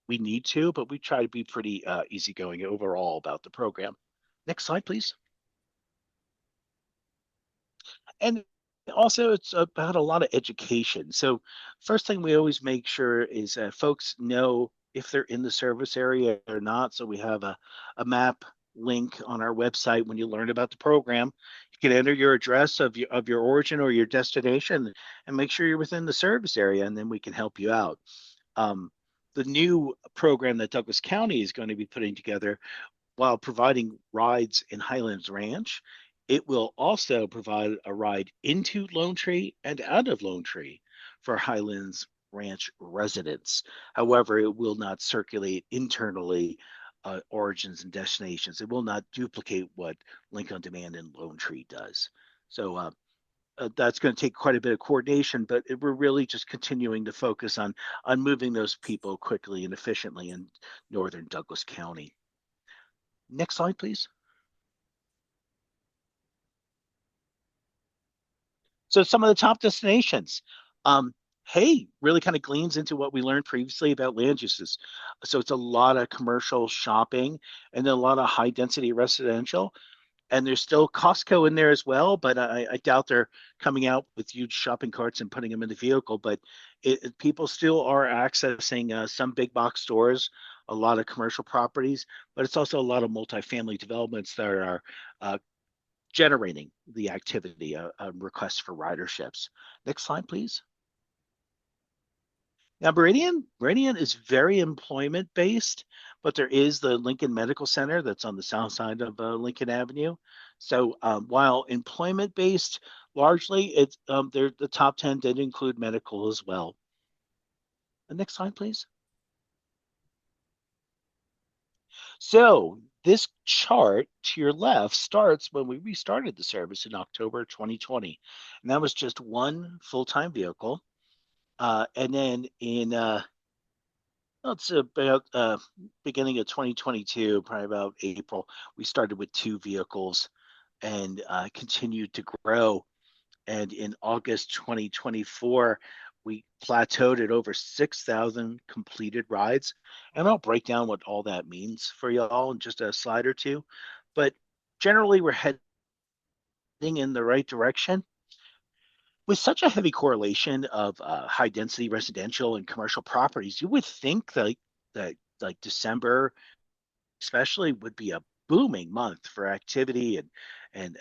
need to, but we try to be pretty easygoing overall about the program. Next slide, please. And also, it's about a lot of education. So first thing we always make sure is that folks know if they're in the service area or not. So we have a map link on our website. When you learn about the program, you can enter your address of your origin or your destination and make sure you're within the service area, and then we can help you out. The new program that Douglas County is going to be putting together, while providing rides in Highlands Ranch, it will also provide a ride into Lone Tree and out of Lone Tree for Highlands Ranch residents. However, it will not circulate internally origins and destinations. It will not duplicate what Link on Demand and Lone Tree does. So that's going to take quite a bit of coordination, but we're really just continuing to focus on moving those people quickly and efficiently in northern Douglas County. Next slide, please. So some of the top destinations. Hay really kind of gleans into what we learned previously about land uses. So it's a lot of commercial shopping and then a lot of high density residential. And there's still Costco in there as well, but I doubt they're coming out with huge shopping carts and putting them in the vehicle. But people still are accessing some big box stores, a lot of commercial properties, but it's also a lot of multifamily developments that are generating the activity, requests for riderships. Next slide, please. Now, Meridian is very employment based, but there is the Lincoln Medical Center that's on the south side of Lincoln Avenue. So while employment based, largely it's the top 10 did include medical as well. The next slide, please. So this chart to your left starts when we restarted the service in October 2020, and that was just one full-time vehicle. And then in it's about beginning of 2022, probably about April, we started with two vehicles and continued to grow. And in August 2024, we plateaued at over 6,000 completed rides. And I'll break down what all that means for y'all in just a slide or two. But generally, we're heading in the right direction. With such a heavy correlation of high density residential and commercial properties, you would think that like December especially would be a booming month for activity and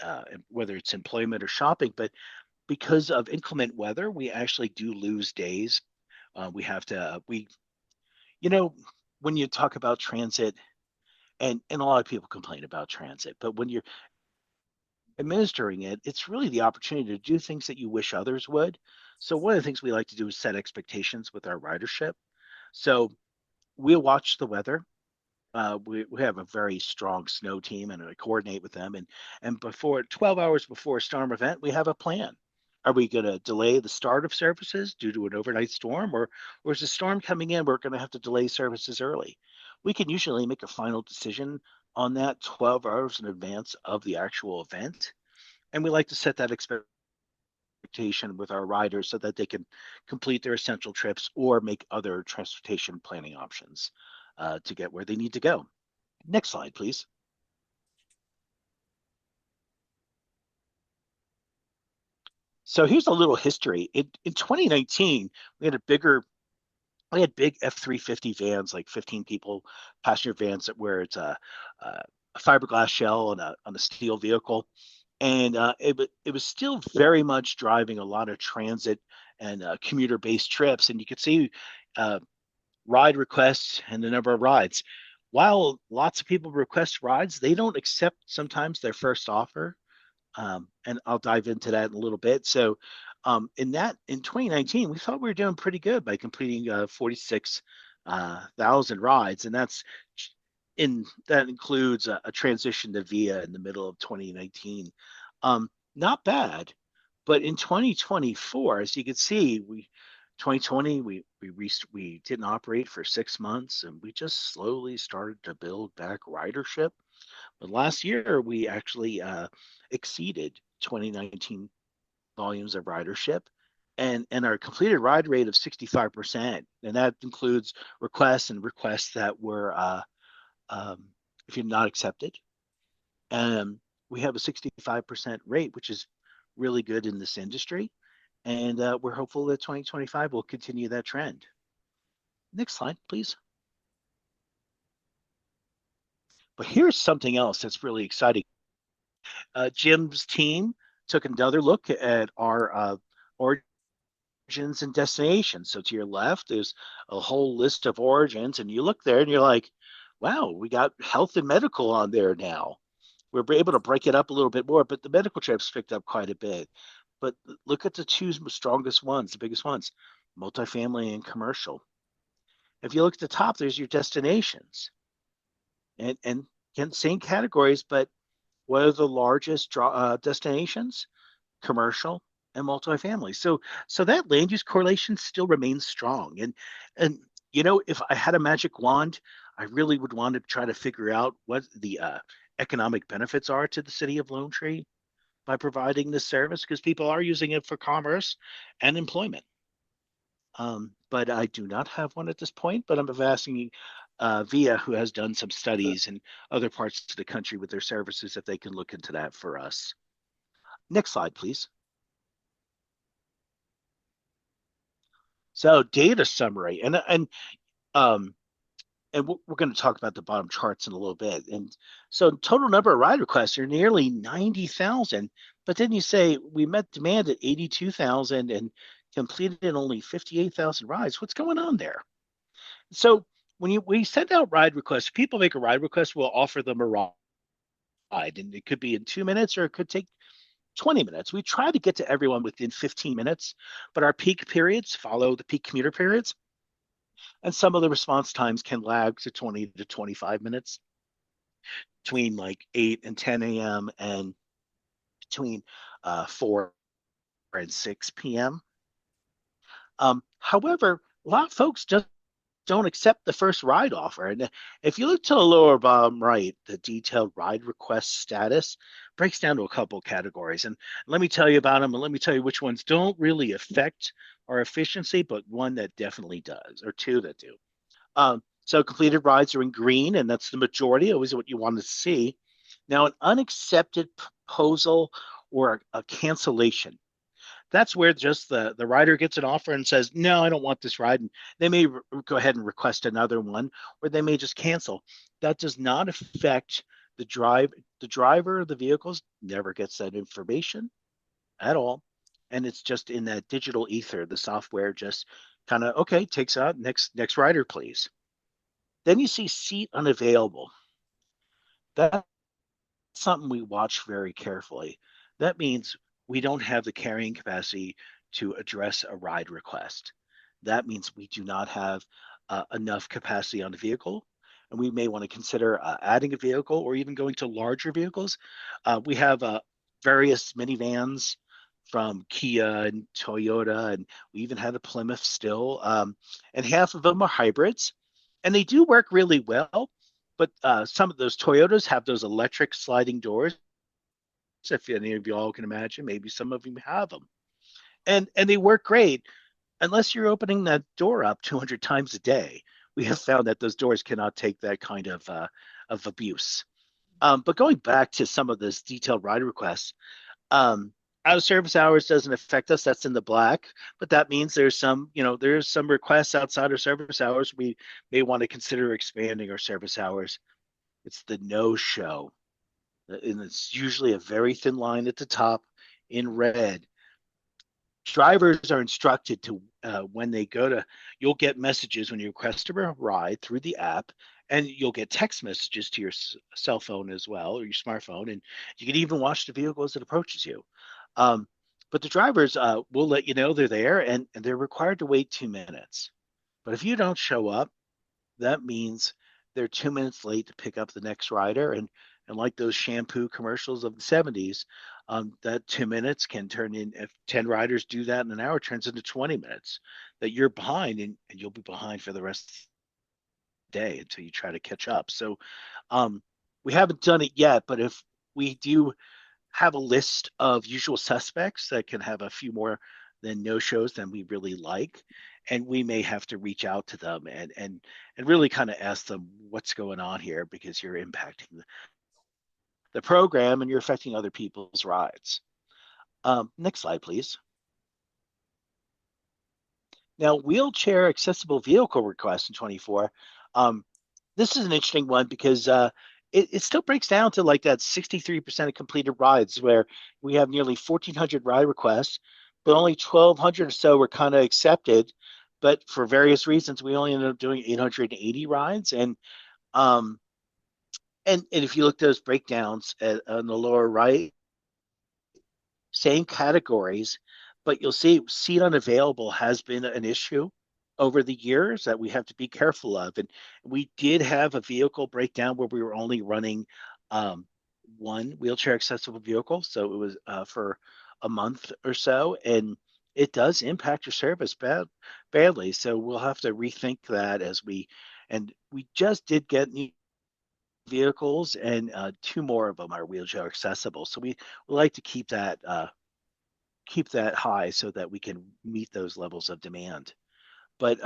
whether it's employment or shopping. But because of inclement weather, we actually do lose days. We have to we you know when you talk about transit, and a lot of people complain about transit, but when you're administering it, it's really the opportunity to do things that you wish others would. So one of the things we like to do is set expectations with our ridership. So we'll watch the weather. We have a very strong snow team, and I coordinate with them. And before 12 hours before a storm event, we have a plan. Are we going to delay the start of services due to an overnight storm, or is the storm coming in? We're going to have to delay services early. We can usually make a final decision on that 12 hours in advance of the actual event, and we like to set that expectation with our riders so that they can complete their essential trips or make other transportation planning options to get where they need to go. Next slide, please. So here's a little history. In 2019, we had big F-350 vans, like 15 people, passenger vans where it's a fiberglass shell on a steel vehicle. And it was still very much driving a lot of transit and commuter-based trips. And you could see ride requests and the number of rides. While lots of people request rides, they don't accept sometimes their first offer. And I'll dive into that in a little bit. So in 2019, we thought we were doing pretty good by completing 46,000 rides. And that includes a transition to VIA in the middle of 2019. Not bad. But in 2024, as you can see, 2020 we didn't operate for 6 months, and we just slowly started to build back ridership. But last year we actually exceeded 2019 volumes of ridership, and our completed ride rate of 65%, and that includes requests that were if you're not accepted. We have a 65% rate, which is really good in this industry. And we're hopeful that 2025 will continue that trend. Next slide, please. But here's something else that's really exciting. Jim's team took another look at our origins and destinations. So to your left, there's a whole list of origins, and you look there and you're like, wow, we got health and medical on there now. We're able to break it up a little bit more, but the medical trips picked up quite a bit. But look at the two strongest ones, the biggest ones, multifamily and commercial. If you look at the top, there's your destinations. And again, same categories, but what are the largest destinations? Commercial and multifamily. So that land use correlation still remains strong. And if I had a magic wand, I really would want to try to figure out what the economic benefits are to the city of Lone Tree by providing this service, because people are using it for commerce and employment. But I do not have one at this point, but I'm asking VIA, who has done some studies in other parts of the country with their services, if they can look into that for us. Next slide, please. So data summary, and we're going to talk about the bottom charts in a little bit. And so total number of ride requests are nearly 90,000, but then you say we met demand at 82,000 and completed only 58,000 rides. What's going on there? So when we send out ride requests, people make a ride request, we'll offer them a ride. And it could be in 2 minutes or it could take 20 minutes. We try to get to everyone within 15 minutes, but our peak periods follow the peak commuter periods. And some of the response times can lag to 20 to 25 minutes between like 8 and 10 a.m. and between 4 and 6 p.m. However, a lot of folks just don't accept the first ride offer. And if you look to the lower bottom right, the detailed ride request status breaks down to a couple categories. And let me tell you about them, and let me tell you which ones don't really affect our efficiency, but one that definitely does, or two that do. So completed rides are in green, and that's the majority, always what you want to see. Now, an unaccepted proposal or a cancellation, that's where just the rider gets an offer and says, no, I don't want this ride. And they may go ahead and request another one, or they may just cancel. That does not affect the driver of the vehicles never gets that information at all. And it's just in that digital ether, the software just kind of, okay, takes out next rider, please. Then you see seat unavailable. That's something we watch very carefully. That means we don't have the carrying capacity to address a ride request. That means we do not have enough capacity on the vehicle, and we may want to consider adding a vehicle or even going to larger vehicles. We have various minivans from Kia and Toyota, and we even had a Plymouth still, and half of them are hybrids, and they do work really well. But some of those Toyotas have those electric sliding doors. If any of you all can imagine, maybe some of you have them, and they work great unless you're opening that door up 200 times a day. We have found that those doors cannot take that kind of abuse. But going back to some of this detailed ride requests, out of service hours doesn't affect us. That's in the black, but that means there's some requests outside of service hours. We may want to consider expanding our service hours. It's the no show, and it's usually a very thin line at the top in red. Drivers are instructed to when they go to, you'll get messages when you request a ride through the app, and you'll get text messages to your cell phone as well, or your smartphone, and you can even watch the vehicle as it approaches you. But the drivers will let you know they're there, and they're required to wait 2 minutes. But if you don't show up, that means they're 2 minutes late to pick up the next rider. And like those shampoo commercials of the 70s, that 2 minutes can turn in, if 10 riders do that in an hour, turns into 20 minutes that you're behind, and you'll be behind for the rest of the day until you try to catch up. So we haven't done it yet, but if we do have a list of usual suspects that can have a few more than no shows than we really like, and we may have to reach out to them and really kind of ask them what's going on here, because you're impacting the program and you're affecting other people's rides. Next slide, please. Now, wheelchair accessible vehicle requests in 24. This is an interesting one because it still breaks down to like that 63% of completed rides, where we have nearly 1,400 ride requests, but only 1,200 or so were kind of accepted. But for various reasons, we only ended up doing 880 rides. And if you look at those breakdowns on the lower right, same categories, but you'll see seat unavailable has been an issue over the years that we have to be careful of. And we did have a vehicle breakdown where we were only running one wheelchair accessible vehicle. So it was for a month or so, and it does impact your service badly. So we'll have to rethink that and we just did get new vehicles, and two more of them are wheelchair accessible. So we like to keep that high so that we can meet those levels of demand. But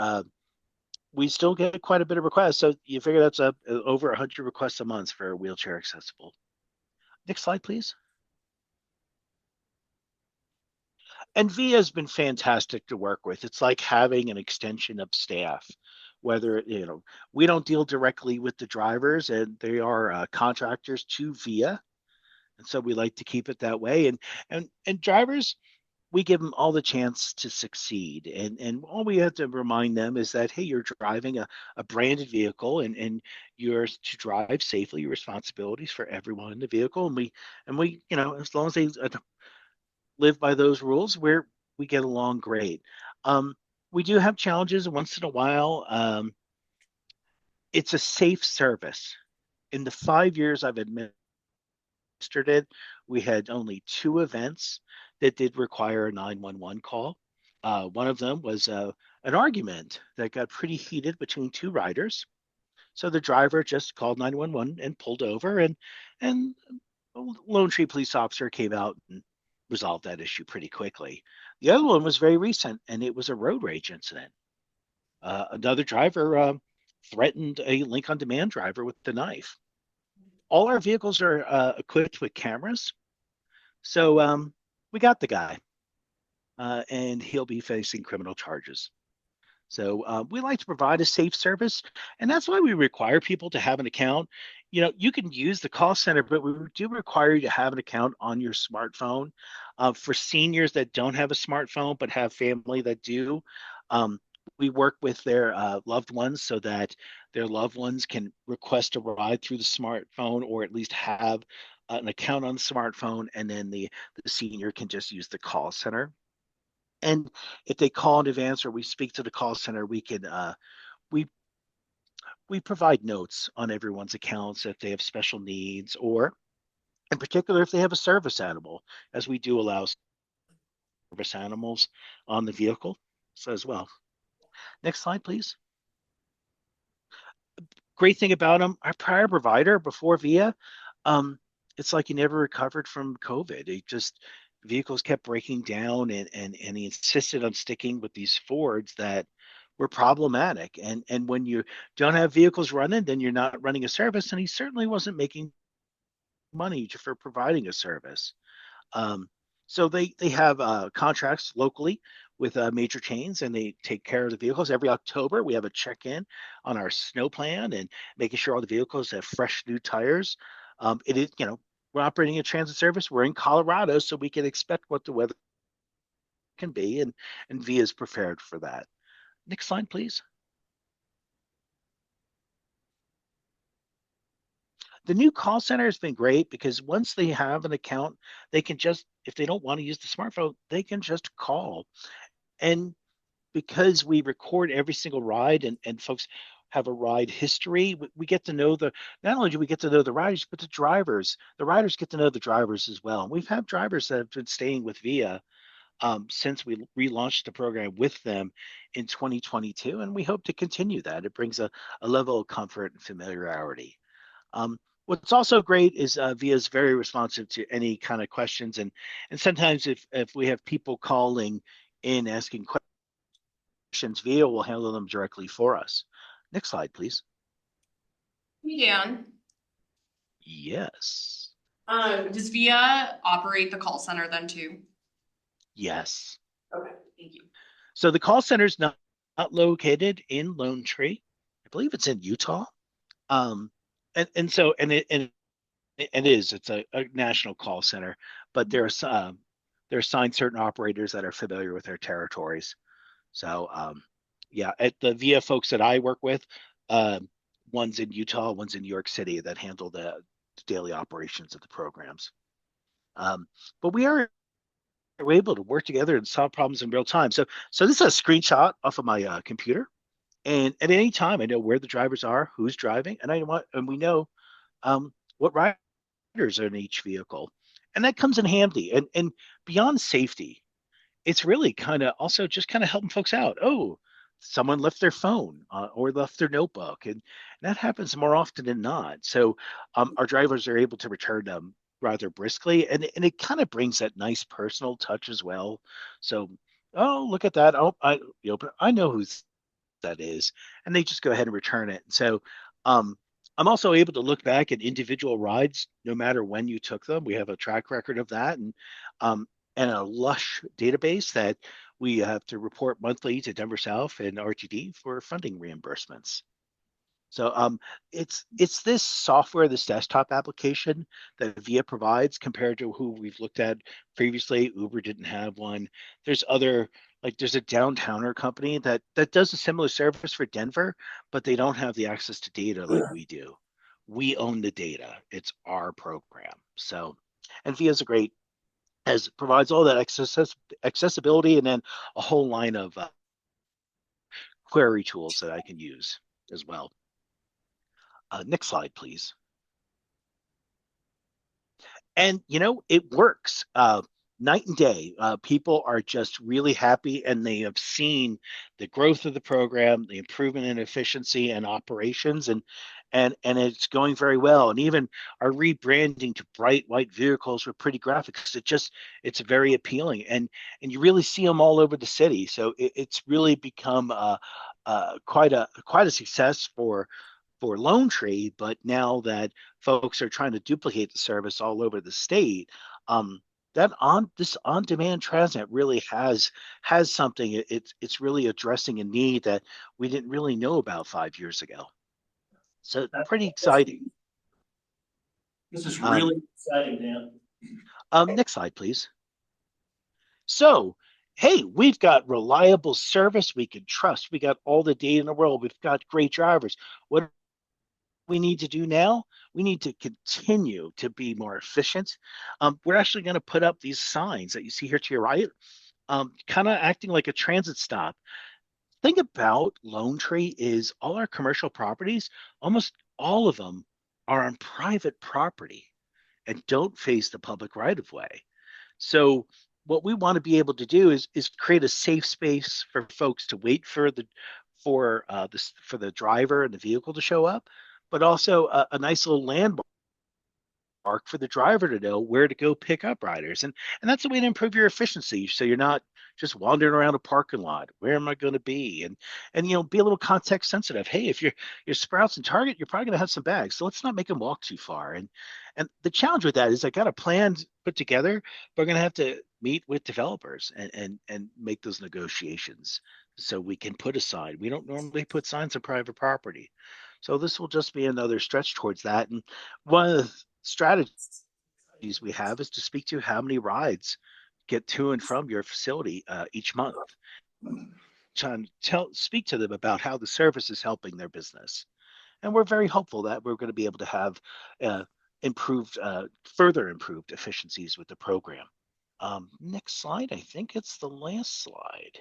we still get quite a bit of requests. So you figure that's over 100 requests a month for a wheelchair accessible. Next slide, please. And VIA has been fantastic to work with. It's like having an extension of staff, whether, we don't deal directly with the drivers, and they are contractors to VIA. And so we like to keep it that way. And drivers, we give them all the chance to succeed. And all we have to remind them is that, hey, you're driving a branded vehicle, and you're to drive safely. Your responsibilities for everyone in the vehicle. And we, as long as they live by those rules, we get along great. Um, we do have challenges once in a while. It's a safe service. In the 5 years I've administered it, we had only two events that did require a 911 call. One of them was an argument that got pretty heated between two riders. So the driver just called 911 and pulled over, and a Lone Tree police officer came out and resolved that issue pretty quickly. The other one was very recent, and it was a road rage incident. Another driver threatened a Link on Demand driver with the knife. All our vehicles are equipped with cameras, so we got the guy, and he'll be facing criminal charges. So we like to provide a safe service, and that's why we require people to have an account. You can use the call center, but we do require you to have an account on your smartphone. For seniors that don't have a smartphone but have family that do, um, we work with their loved ones so that their loved ones can request a ride through the smartphone, or at least have an account on the smartphone, and then the senior can just use the call center. And if they call in advance or we speak to the call center, we we provide notes on everyone's accounts if they have special needs, or in particular if they have a service animal, as we do allow service animals on the vehicle so as well. Next slide, please. Great thing about them, our prior provider before VIA, um, it's like he never recovered from COVID. It just vehicles kept breaking down, and he insisted on sticking with these Fords that were problematic. And when you don't have vehicles running, then you're not running a service. And he certainly wasn't making money for providing a service. Um, so they have contracts locally with major chains, and they take care of the vehicles. Every October, we have a check-in on our snow plan and making sure all the vehicles have fresh new tires. It is, we're operating a transit service. We're in Colorado, so we can expect what the weather can be, and VIA is prepared for that. Next slide, please. The new call center has been great because once they have an account, they can just, if they don't want to use the smartphone, they can just call. And because we record every single ride, and folks have a ride history, we get to know not only do we get to know the riders, but the riders get to know the drivers as well. And we've had drivers that have been staying with VIA since we relaunched the program with them in 2022, and we hope to continue that. It brings a level of comfort and familiarity. What's also great is VIA is very responsive to any kind of questions, and sometimes if we have people calling in asking questions, VIA will handle them directly for us. Next slide, please. Hey, Dan. Yes. Does VIA operate the call center then too? Yes. Okay, thank you. So the call center is not located in Lone Tree. I believe it's in Utah. And so it's a national call center, but there are assigned certain operators that are familiar with their territories. So yeah, at the VIA folks that I work with, one's in Utah, one's in New York City, that handle the daily operations of the programs. But we're able to work together and solve problems in real time. So this is a screenshot off of my computer. And at any time, I know where the drivers are, who's driving, and we know what riders are in each vehicle, and that comes in handy. And beyond safety, it's really kind of also just kind of helping folks out. Oh, someone left their phone or left their notebook, and that happens more often than not. So our drivers are able to return them rather briskly, and it kind of brings that nice personal touch as well. So, oh, look at that! Oh, I know who's that is, and they just go ahead and return it. So I'm also able to look back at individual rides, no matter when you took them. We have a track record of that, um, and a lush database that we have to report monthly to Denver South and RTD for funding reimbursements. So it's this software, this desktop application that VIA provides compared to who we've looked at previously. Uber didn't have one. There's other like there's a downtowner company that does a similar service for Denver, but they don't have the access to data like we do. We own the data. It's our program. So and VIA is a great as provides all that accessibility and then a whole line of query tools that I can use as well. Next slide, please. And it works night and day. People are just really happy, and they have seen the growth of the program, the improvement in efficiency and operations, and it's going very well. And even our rebranding to bright white vehicles with pretty graphics, it's very appealing, and you really see them all over the city. So it's really become quite a success for Lone Tree, but now that folks are trying to duplicate the service all over the state, that this on-demand transit really has something. It's really addressing a need that we didn't really know about 5 years ago. So pretty exciting. This is really exciting, Dan. Next slide, please. So, hey, we've got reliable service we can trust. We got all the data in the world. We've got great drivers. What we need to do now, we need to continue to be more efficient. We're actually going to put up these signs that you see here to your right, kind of acting like a transit stop. Thing about Lone Tree is all our commercial properties, almost all of them are on private property and don't face the public right of way. So what we want to be able to do is create a safe space for folks to wait for the driver and the vehicle to show up, but also a nice little landmark for the driver to know where to go pick up riders. And that's a way to improve your efficiency. So you're not just wandering around a parking lot. Where am I going to be? And be a little context sensitive. Hey, if you're Sprouts and Target, you're probably going to have some bags. So let's not make them walk too far. And the challenge with that is I got a plan put together, but we're going to have to meet with developers and make those negotiations so we can put a sign. We don't normally put signs on private property. So this will just be another stretch towards that. And one of the strategies we have is to speak to how many rides get to and from your facility each month. Trying to speak to them about how the service is helping their business. And we're very hopeful that we're going to be able to have further improved efficiencies with the program. Next slide. I think it's the last slide.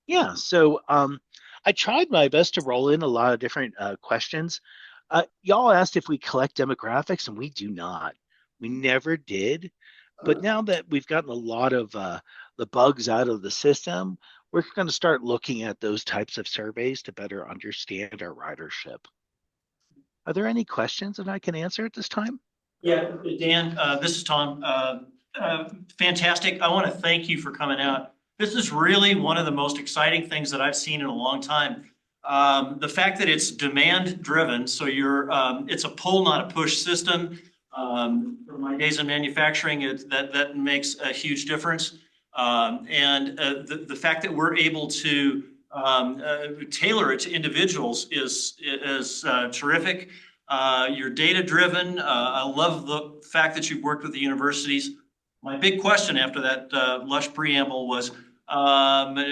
Yeah, so I tried my best to roll in a lot of different questions. Y'all asked if we collect demographics, and we do not. We never did. But now that we've gotten a lot of the bugs out of the system, we're going to start looking at those types of surveys to better understand our ridership. Are there any questions that I can answer at this time? Yeah, Dan, this is Tom. Fantastic. I want to thank you for coming out. This is really one of the most exciting things that I've seen in a long time. The fact that it's demand driven, so it's a pull, not a push system. For my days in manufacturing, that makes a huge difference. And the fact that we're able to tailor it to individuals is terrific. You're data driven. I love the fact that you've worked with the universities. My big question after that lush preamble was,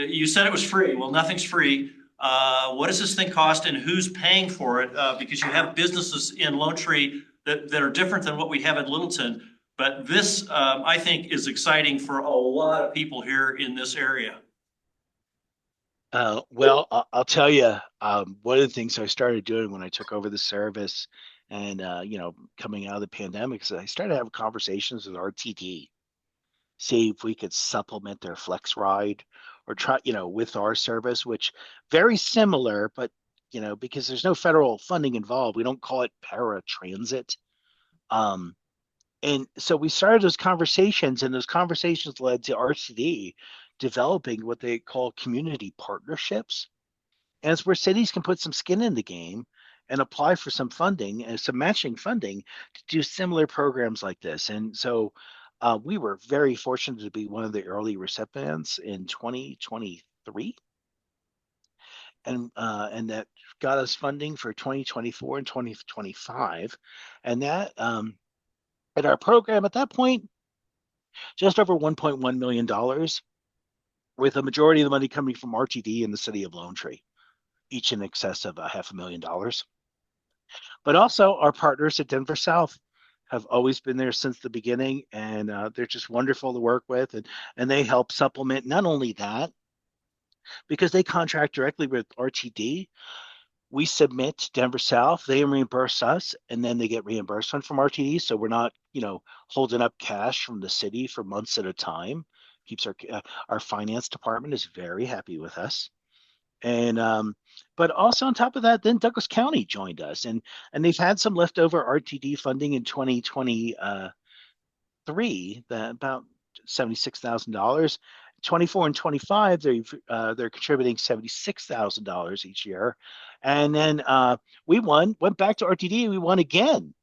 you said it was free. Well, nothing's free. What does this thing cost and who's paying for it? Because you have businesses in Lone Tree that are different than what we have in Littleton. But this, I think, is exciting for a lot of people here in this area. Well, I'll tell you, one of the things I started doing when I took over the service and, coming out of the pandemic is I started having conversations with RTD, see if we could supplement their flex ride or try, with our service, which very similar, but, because there's no federal funding involved, we don't call it paratransit. And so we started those conversations, and those conversations led to RCD developing what they call community partnerships. And it's where cities can put some skin in the game and apply for some funding and some matching funding to do similar programs like this. And so we were very fortunate to be one of the early recipients in 2023. and that got us funding for 2024 and 2025. And that, at our program at that point, just over $1.1 million, with a majority of the money coming from RTD and the city of Lone Tree, each in excess of $500,000. But also our partners at Denver South have always been there since the beginning, and they're just wonderful to work with, and they help supplement not only that, because they contract directly with RTD. We submit to Denver South, they reimburse us, and then they get reimbursement from RTD. So we're not, holding up cash from the city for months at a time. Keeps our finance department is very happy with us. And but also on top of that, then Douglas County joined us, and they've had some leftover RTD funding in 2023, that about $76,000. 24 and 25, they're contributing $76,000 each year. And then we went back to RTD, we won again.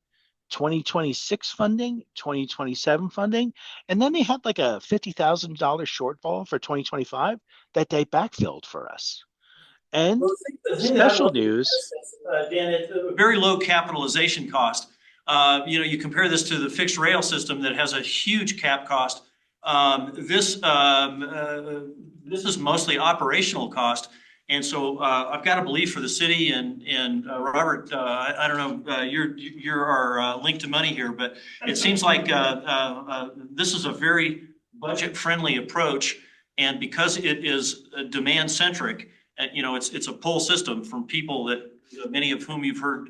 2026 funding, 2027 funding, and then they had like a $50,000 shortfall for 2025 that they backfilled for us. And special news, Dan, it's a very low capitalization cost. You compare this to the fixed rail system that has a huge cap cost. This is mostly operational cost. And so I've got to believe for the city and Robert, I don't know, you're our link to money here, but it seems like this is a very budget-friendly approach. And because it is demand centric, it's a pull system from people that many of whom you've heard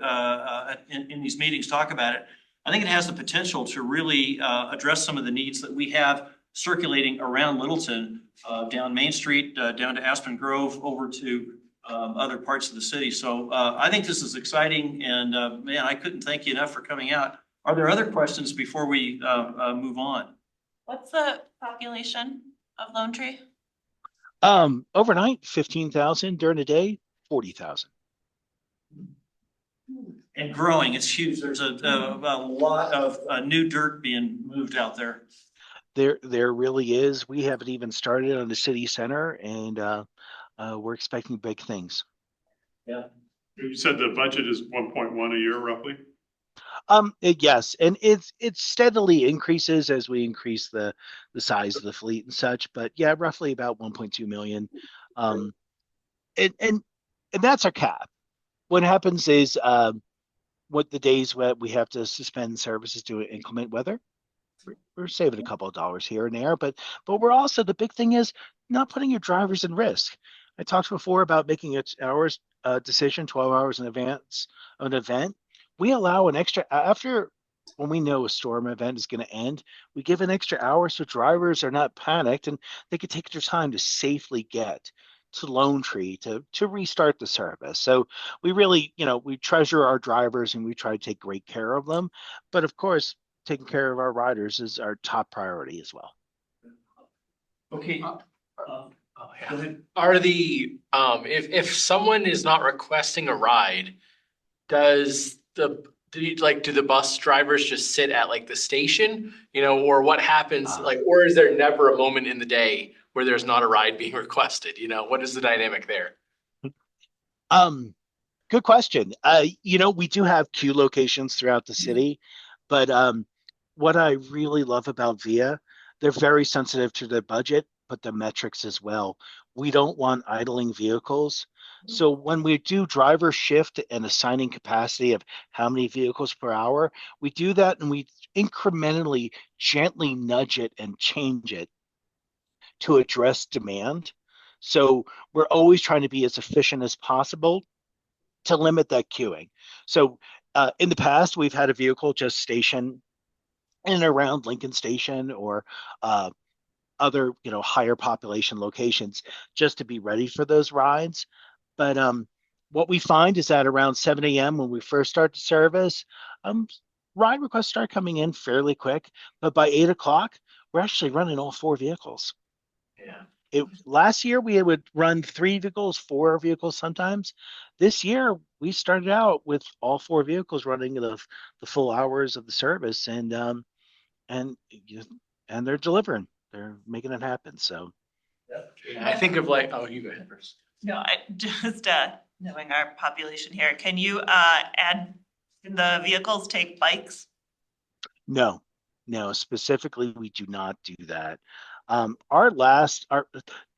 in these meetings talk about it. I think it has the potential to really address some of the needs that we have circulating around Littleton, down Main Street, down to Aspen Grove, over to other parts of the city. So I think this is exciting, and man, I couldn't thank you enough for coming out. Are there other questions before we move on? What's the population of Lone Tree? Overnight, 15,000. During the day, 40,000. And growing, it's huge. There's a lot of new dirt being moved out there. There really is. We haven't even started on the city center, and we're expecting big things. Yeah. You said the budget is 1.1 a year roughly? Yes, and it steadily increases as we increase the size of the fleet and such. But yeah, roughly about 1.2 million. And that's our cap. What happens is what the days where we have to suspend services due to inclement weather, we're saving a couple of dollars here and there, but we're also, the big thing is not putting your drivers in risk. I talked before about making an hours decision 12 hours in advance of an event. We allow an extra, after, when we know a storm event is going to end, we give an extra hour so drivers are not panicked and they can take their time to safely get to Lone Tree to restart the service. So we really, we treasure our drivers and we try to take great care of them. But of course, taking care of our riders is our top priority as well. Okay. Go ahead. Are the if someone is not requesting a ride, do the bus drivers just sit at like the station, or what happens, or is there never a moment in the day where there's not a ride being requested? What is the dynamic there? Good question. We do have queue locations throughout the city, but what I really love about VIA, they're very sensitive to their budget, but the metrics as well. We don't want idling vehicles. So when we do driver shift and assigning capacity of how many vehicles per hour, we do that and we incrementally, gently nudge it and change it to address demand. So we're always trying to be as efficient as possible to limit that queuing. So in the past, we've had a vehicle just station in and around Lincoln Station or other, higher population locations just to be ready for those rides. But what we find is that around 7 a.m. when we first start the service, ride requests start coming in fairly quick. But by 8 o'clock, we're actually running all 4 vehicles. Yeah. Last year, we would run 3 vehicles, 4 vehicles sometimes. This year, we started out with all 4 vehicles running the full hours of the service, and they're delivering. They're making it happen. So, I think of oh, you go ahead first. No, I just, knowing our population here, can you, add, can the vehicles take bikes? No, no, specifically, we do not do that.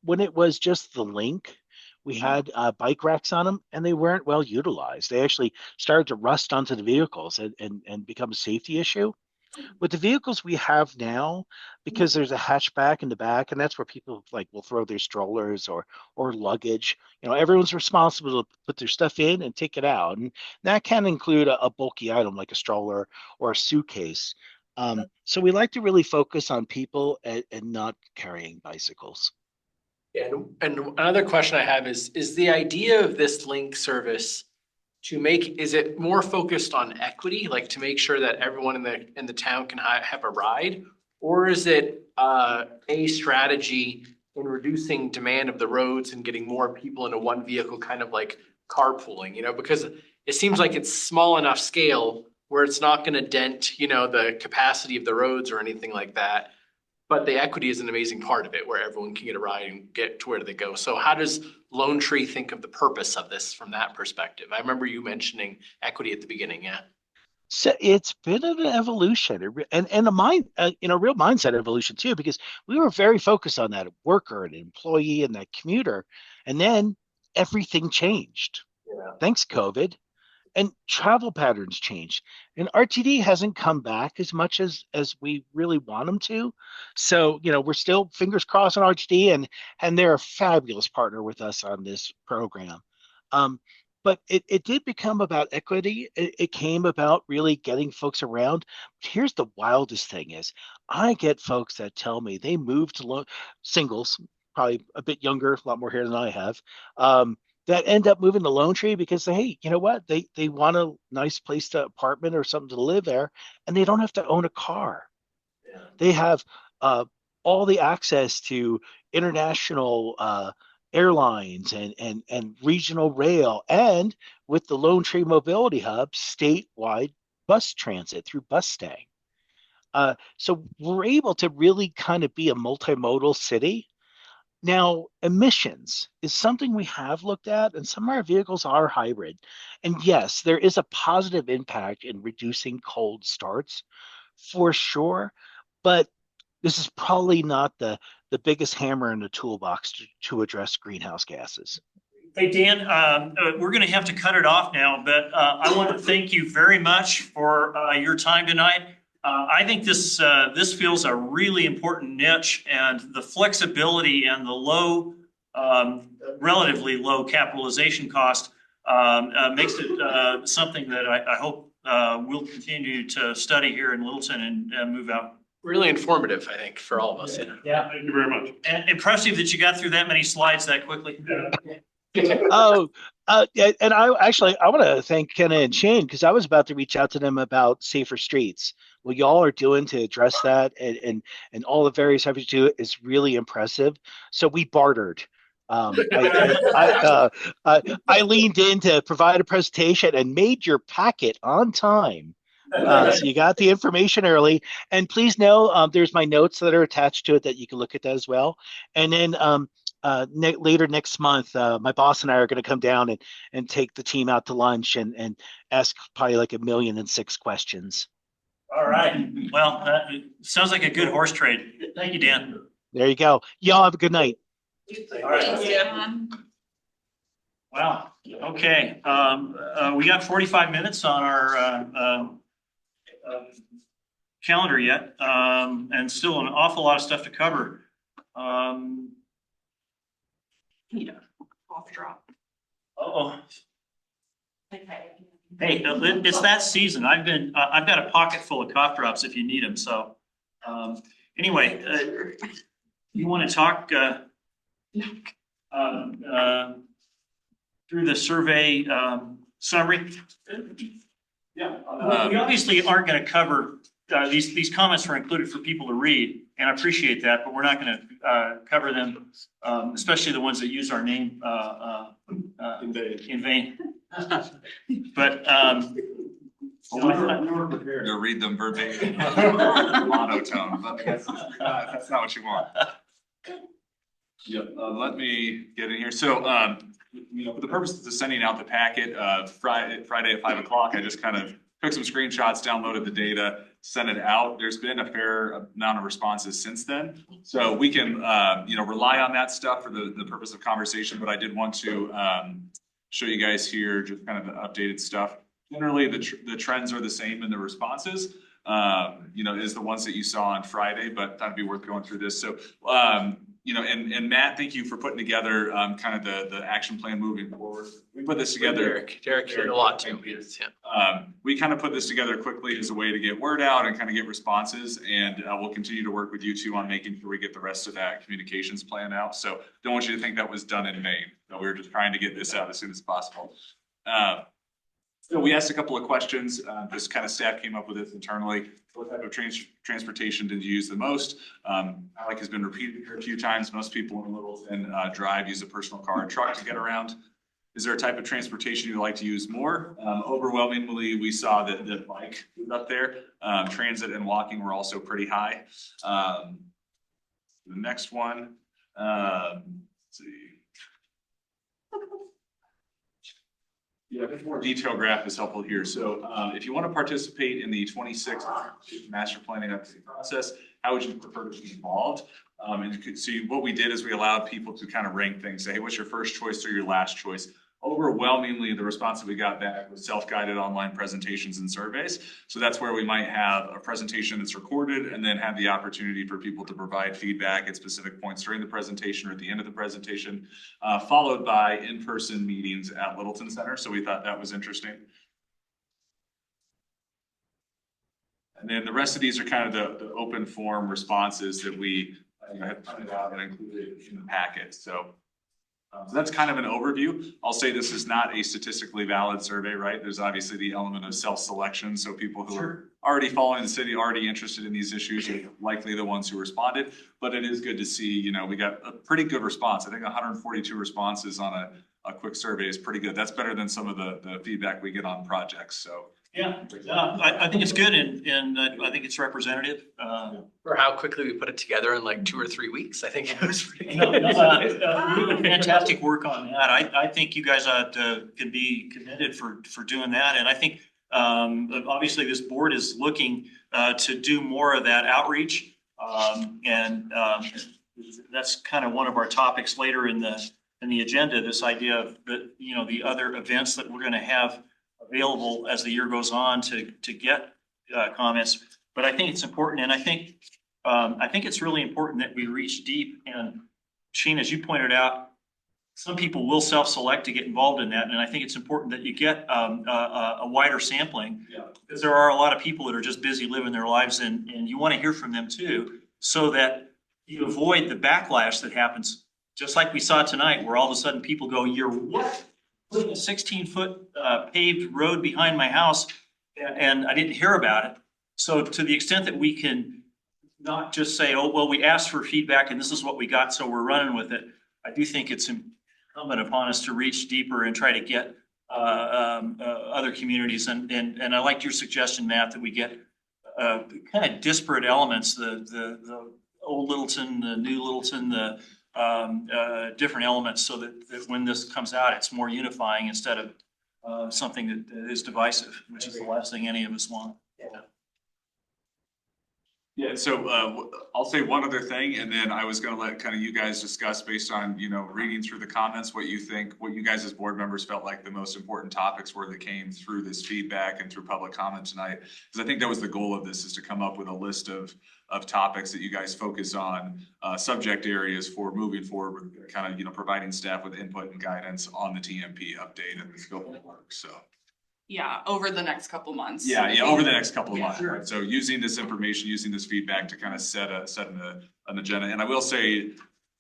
When it was just the link, we had bike racks on them and they weren't well utilized. They actually started to rust onto the vehicles and become a safety issue. With the vehicles we have now, because there's a hatchback in the back, and that's where people like will throw their strollers or luggage. Everyone's responsible to put their stuff in and take it out, and that can include a bulky item like a stroller or a suitcase. So we like to really focus on people and not carrying bicycles. And another question I have is the idea of this link service is it more focused on equity, like to make sure that everyone in the town can have a ride? Or is it a strategy in reducing demand of the roads and getting more people into one vehicle, kind of like carpooling, because it seems like it's small enough scale where it's not gonna dent, the capacity of the roads or anything like that. But the equity is an amazing part of it, where everyone can get a ride and get to where they go. So how does Lone Tree think of the purpose of this from that perspective? I remember you mentioning equity at the beginning, yeah. So it's been an evolution and a real mindset evolution too, because we were very focused on that worker and employee and that commuter, and then everything changed. Yeah. Thanks, COVID. And travel patterns changed, and RTD hasn't come back as much as we really want them to. So we're still fingers crossed on RTD, and they're a fabulous partner with us on this program. But it did become about equity. It came about really getting folks around. Here's the wildest thing is I get folks that tell me they moved to singles, probably a bit younger, a lot more hair than I have, that end up moving to Lone Tree because hey, you know what? They want a nice place to apartment or something to live there, and they don't have to own a car. Yeah. They have all the access to international airlines and regional rail, and with the Lone Tree Mobility Hub, statewide bus transit through bus stay. So we're able to really kind of be a multimodal city. Now, emissions is something we have looked at, and some of our vehicles are hybrid. And yes, there is a positive impact in reducing cold starts for sure, but this is probably not the biggest hammer in the toolbox to address greenhouse gases. Hey, Dan, we're going to have to cut it off now, but I want to thank you very much for your time tonight. I think this fills a really important niche, and the flexibility and the low, relatively low capitalization cost makes it something that I hope we'll continue to study here in Littleton and move out. Really informative, I think, for all of us. Yeah. Thank you very much. And impressive that you got through that many slides that quickly. Oh, yeah, and I want to thank Kenna and Shane, because I was about to reach out to them about safer streets. What y'all are doing to address that and all the various efforts to do it is really impressive. So we bartered. I leaned in to provide a presentation and made your packet on time. So you got the information early, and please know there's my notes that are attached to it that you can look at that as well. And then later next month, my boss and I are going to come down and take the team out to lunch and ask probably like 1,000,006 questions. All right. Well, sounds like a good horse trade. Thank you, Dan. There you go. Y'all have a good night. All right. Wow. Okay. We got 45 minutes on our calendar yet, and still an awful lot of stuff to cover. Yeah, off drop. Uh-oh. Hey, it's that season. I've got a pocket full of cough drops if you need them. So, anyway, you want to talk through the survey summary? Yeah. We obviously aren't going to cover these comments are included for people to read, and I appreciate that, but we're not going to cover them, especially the ones that use our name in vain. But we were prepared to read them verbatim, monotone, but that's not what you want. Yep. Let me get in here. So for the purposes of sending out the packet, Friday at 5 o'clock, I just kind of took some screenshots, downloaded the data, sent it out. There's been a fair amount of responses since then. So we can, rely on that stuff for the purpose of conversation, but I did want to, show you guys here just kind of the updated stuff. Generally, the trends are the same in the responses, is the ones that you saw on Friday, but that'd be worth going through this. So, and Matt, thank you for putting together kind of the action plan moving forward. We put this together. Derek did a lot too. We kind of put this together quickly as a way to get word out and kind of get responses, and we'll continue to work with you two on making sure we get the rest of that communications plan out. So don't want you to think that was done in vain. No, we were just trying to get this out as soon as possible. So we asked a couple of questions. This kind of staff came up with this internally. What type of transportation did you use the most? Like has been repeated here a few times. Most people in Littleton drive, use a personal car and truck to get around. Is there a type of transportation you like to use more? Overwhelmingly, we saw that the bike was up there. Transit and walking were also pretty high. The next one, let's see. Yeah, a bit more detailed graph is helpful here. So if you want to participate in the 26th master planning update process, how would you prefer to be involved? And you could see what we did is we allowed people to kind of rank things. Say, hey, what's your first choice or your last choice? Overwhelmingly, the response that we got back was self-guided online presentations and surveys. So that's where we might have a presentation that's recorded and then have the opportunity for people to provide feedback at specific points during the presentation or at the end of the presentation, followed by in-person meetings at Littleton Center. So we thought that was interesting. And then the rest of these are kind of the open form responses that we had printed out and included in the packet. So that's kind of an overview. I'll say this is not a statistically valid survey, right? There's obviously the element of self-selection. So people who are already following the city, already interested in these issues are likely the ones who responded. But it is good to see, we got a pretty good response. I think 142 responses on a quick survey is pretty good. That's better than some of the feedback we get on projects. So yeah, I think it's good and I think it's representative. For how quickly we put it together in like 2 or 3 weeks, I think it was pretty You good. did fantastic work on that. I think you guys can be commended for doing that. And I think obviously this board is looking to do more of that outreach. That's kind of one of our topics later in the agenda, this idea of the other events that we're going to have available as the year goes on to get comments. But I think it's important, and I think it's really important that we reach deep. And Sheen, as you pointed out, some people will self-select to get involved in that, and I think it's important that you get a wider sampling, because there are a lot of people that are just busy living their lives, and you want to hear from them too, so that you avoid the backlash that happens, just like we saw tonight, where all of a sudden people go, "You're what? Putting a 16-foot paved road behind my house, and I didn't hear about it." So to the extent that we can not just say, "Oh, well, we asked for feedback and this is what we got, so we're running with it," I do think it's incumbent upon us to reach deeper and try to get other communities. And I liked your suggestion, Matt, that we get kind of disparate elements, the old Littleton, the new Littleton, the different elements, so that when this comes out, it's more unifying instead of something that is divisive, which is the last thing any of us want. Yeah, so I'll say one other thing, and then I was going to let kind of you guys discuss based on, reading through the comments, what you think, what you guys as board members felt like the most important topics were that came through this feedback and through public comment tonight. Because I think that was the goal of this, is to come up with a list of topics that you guys focus on, subject areas for moving forward, kind of, providing staff with input and guidance on the TMP update and the scope of work, so. Yeah, over the next couple months. Yeah, over the next couple of months, sure. right? So using this information, using this feedback to kind of set an agenda. And I will say,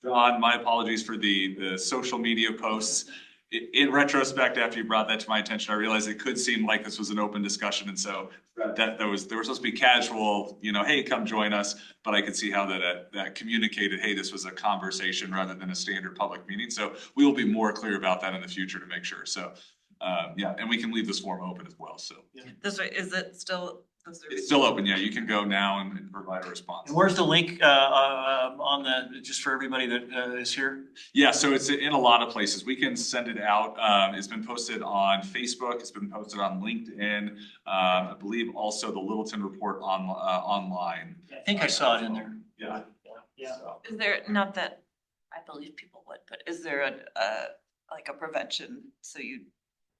John, my apologies for the social media posts. In retrospect, after you brought that to my attention, I realized it could seem like this was an open discussion. And so there was supposed to be casual, hey, come join us. But I could see how that communicated, hey, this was a conversation rather than a standard public meeting. So we will be more clear about that in the future to make sure. So and we can leave this form open as well. So This way, is it still It's still open, yeah. You can go now and provide a response. And where's the link, on the, just for everybody that, is here? Yeah, so it's in a lot of places. We can send it out. It's been posted on Facebook. It's been posted on LinkedIn. I believe also the Littleton report on, online. I think I saw it in there. Yeah. Yeah. Is there, not that I believe people would, but is there like a prevention, so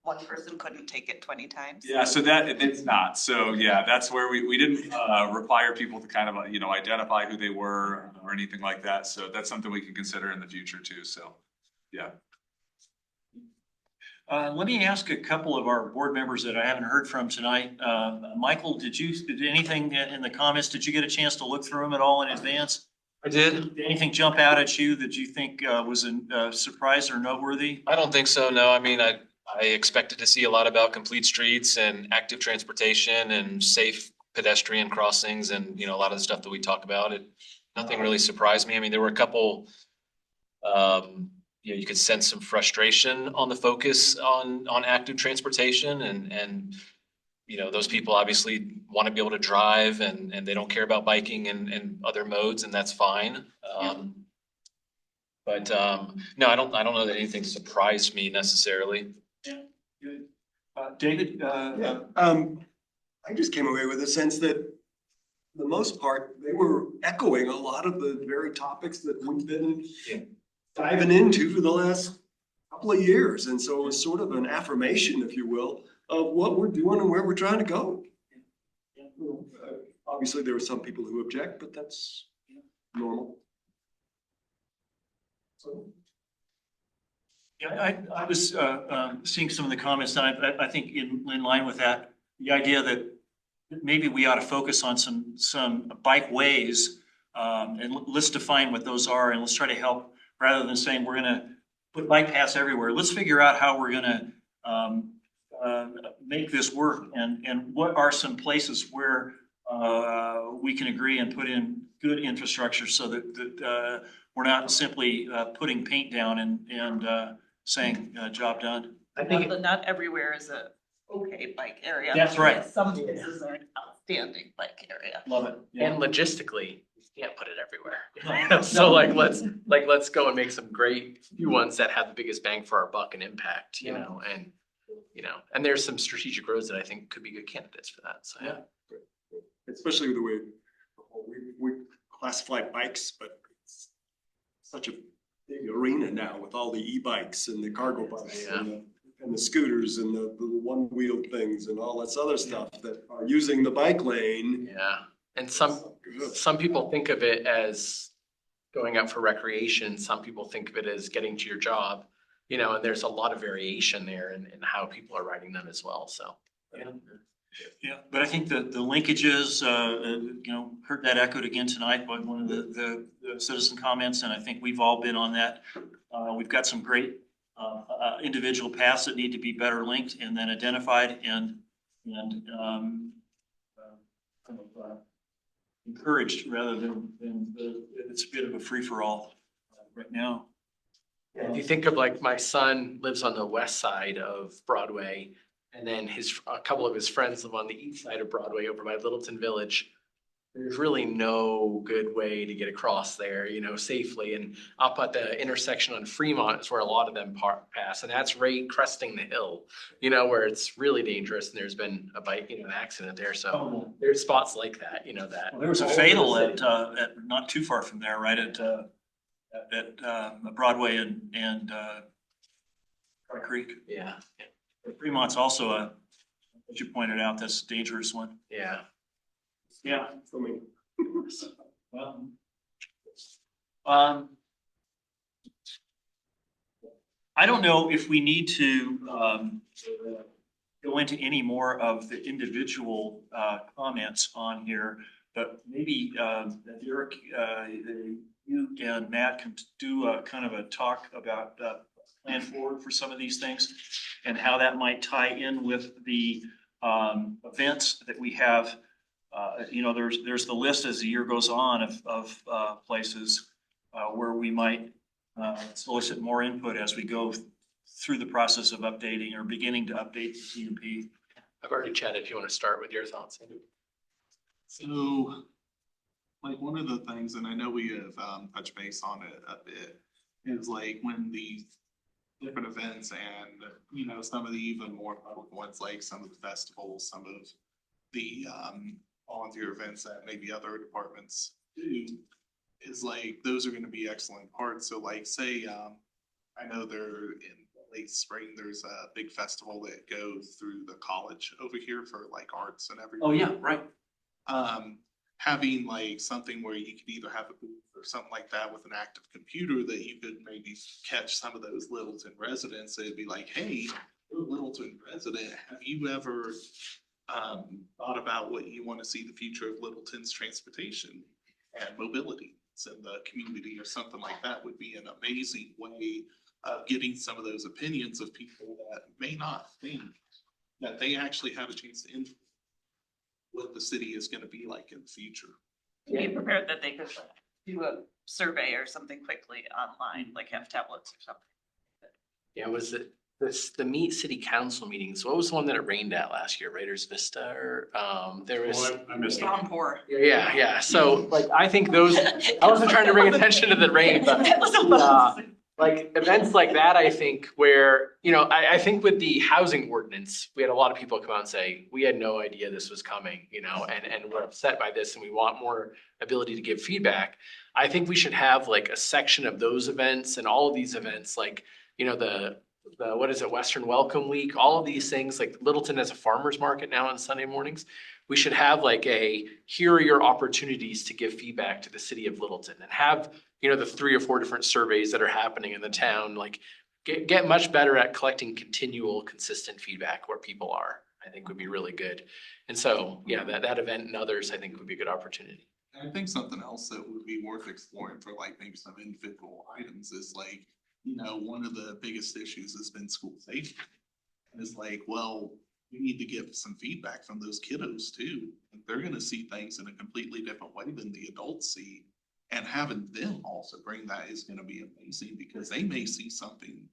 one person couldn't take it 20 times? Yeah, so that, it's not. So yeah, that's where we didn't require people to kind of, identify who they were or anything like that. So that's something we can consider in the future too. So, yeah. Let me ask a couple of our board members that I haven't heard from tonight. Michael, did anything in the comments, did you get a chance to look through them at all in advance? I did. Did anything jump out at you that you think was a surprise or noteworthy? I don't think so, no. I mean, I expected to see a lot about complete streets and active transportation and safe pedestrian crossings and, a lot of the stuff that we talk about. Nothing really surprised me. I mean, there were a couple, you could sense some frustration on the focus on active transportation and those people obviously want to be able to drive and they don't care about biking and other modes, and that's fine. But no, I don't know that anything surprised me necessarily. Yeah, good. David? I just came away with a sense that for the most part, they were echoing a lot of the very topics that we've been diving into for the last couple of years. And so it was sort of an affirmation, if you will, of what we're doing and where we're trying to go. Obviously, there were some people who object, but that's normal. So. Yeah, I was seeing some of the comments, and I think in line with that, the idea that maybe we ought to focus on some bike ways, and let's define what those are, and let's try to help, rather than saying we're gonna put bike paths everywhere. Let's figure out how we're gonna make this work, and what are some places where we can agree and put in good infrastructure so that we're not simply putting paint down and saying job done. I think not everywhere is a okay bike area. That's right. Some places are an outstanding bike area. Love it. Yeah. And logistically, you can't put it everywhere. So let's go and make some great few ones that have the biggest bang for our buck and impact, and there's some strategic roads that I think could be good candidates for that. So yeah. Especially with the way we classify bikes, but it's such a big arena now with all the e-bikes and the cargo bikes and the scooters and the one-wheel things and all this other stuff that are using the bike lane. Yeah, and some people think of it as going out for recreation. Some people think of it as getting to your job, and there's a lot of variation there in how people are riding them as well. So. Yeah, but I think the linkages, heard that echoed again tonight by one of the citizen comments, and I think we've all been on that. We've got some great individual paths that need to be better linked and then identified and encouraged rather than it's a bit of a free-for-all right now. If you think of like my son lives on the west side of Broadway, and then a couple of his friends live on the east side of Broadway over by Littleton Village. There's really no good way to get across there, safely. And up at the intersection on Fremont is where a lot of them pass. And that's right cresting the hill, where it's really dangerous. And there's been a bike, an accident there. So there's spots like that, that. Well, there was a fatal at not too far from there, right at Broadway and Croix Creek. Yeah. Fremont's also as you pointed out, that's a dangerous one. Yeah. Yeah. For me. Well, I don't know if we need to go into any more of the individual comments on here, but maybe Derek, you and Matt can do a kind of a talk about plan forward for some of these things and how that might tie in with the events that we have. There's the list as the year goes on of places where we might solicit more input as we go through the process of updating or beginning to update the CMP. I've already chatted. If you want to start with your thoughts. So, like, one of the things, and I know we have touched base on it a bit, is like when these different events and, you know, some of the even more public ones, like some of the festivals, some of the volunteer events that maybe other departments do, is like, those are gonna be excellent parts. So like, say, I know they're in late spring, there's a big festival that goes through the college over here for like arts and everything. Oh, yeah, right. Having like something where you could either have a booth or something like that with an active computer that you could maybe catch some of those Littleton residents. It'd be like, hey, you're a Littleton resident, have you ever thought about what you want to see the future of Littleton's transportation and mobility in the community, or something like that would be an amazing way of getting some of those opinions of people that may not think that they actually have a chance to influence what the city is gonna be like in the future. Be prepared that they could do a survey or something quickly online, like have tablets or something. Yeah, was it the Meet City Council meetings? What was the one that it rained at last year? Raiders Vista or there was. I missed it. Downpour. Yeah. So like, I think those, I wasn't trying to bring attention to the rain, but like events like that, I think where, you know, I think with the housing ordinance, we had a lot of people come out and say, we had no idea this was coming, you know, and we're upset by this and we want more ability to give feedback. I think we should have like a section of those events and all of these events, like, you know, the what is it, Western Welcome Week, all of these things, like Littleton has a farmer's market now on Sunday mornings. We should have like here are your opportunities to give feedback to the city of Littleton, and have, you know, the 3 or 4 different surveys that are happening in the town, like get much better at collecting continual, consistent feedback where people are, I think would be really good. And so, yeah, that event and others, I think would be a good opportunity. And I think something else that would be worth exploring for like maybe some individual items is like, you know, one of the biggest issues has been school safety. And it's like, well, we need to get some feedback from those kiddos too. They're gonna see things in a completely different way than the adults see. And having them also bring that is gonna be amazing, because they may see something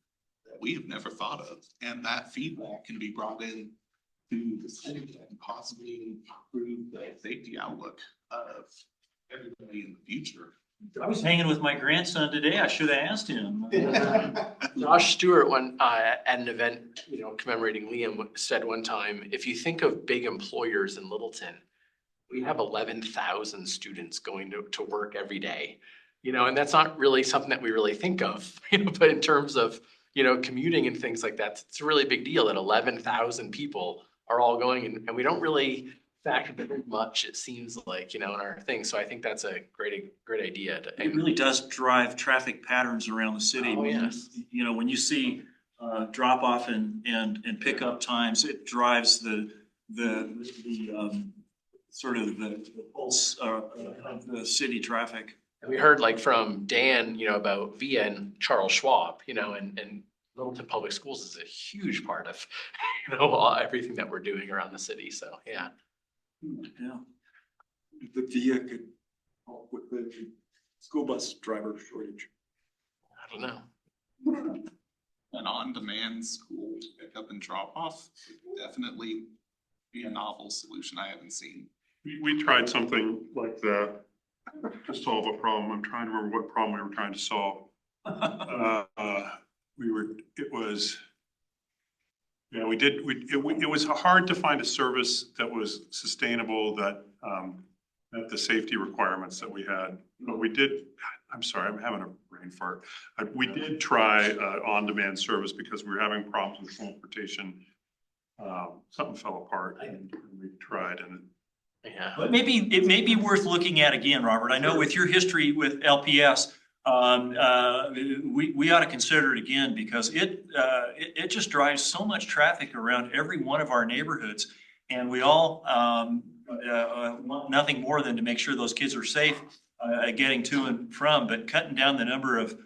that we have never thought of. And that feedback can be brought in to the city and possibly improve the safety outlook of everybody in the future. I was hanging with my grandson today. I should have asked him. Josh Stewart, at an event, you know, commemorating Liam, said one time, if you think of big employers in Littleton, we have 11,000 students going to work every day, you know, and that's not really something that we really think of, you know, but in terms of, you know, commuting and things like that, it's a really big deal that 11,000 people are all going, and we don't really factor very much, it seems like, you know, in our thing. So I think that's a great idea. It really does drive traffic patterns around the city. Oh, yes. You know, when you see drop off and pickup times, it drives the sort of the pulse of the city traffic. And we heard like from Dan, you know, about VIA and Charles Schwab, you know, and Littleton Public Schools is a huge part of, you know, everything that we're doing around the city. So, yeah. Yeah. The VIA could help with the school bus driver shortage. I don't know. An on-demand school pickup and drop off would definitely be a novel solution I haven't seen. We tried something like that to solve a problem. I'm trying to remember what problem we were trying to solve. It was hard to find a service that was sustainable, that met the safety requirements that we had. But we did, I'm sorry, I'm having a brain fart. We did try on-demand service because we were having problems with transportation. Something fell apart and we tried, and yeah. But maybe it may be worth looking at again, Robert. I know with your history with LPS, we ought to consider it again, because it just drives so much traffic around every one of our neighborhoods, and we all want nothing more than to make sure those kids are safe getting to and from. But cutting down the number of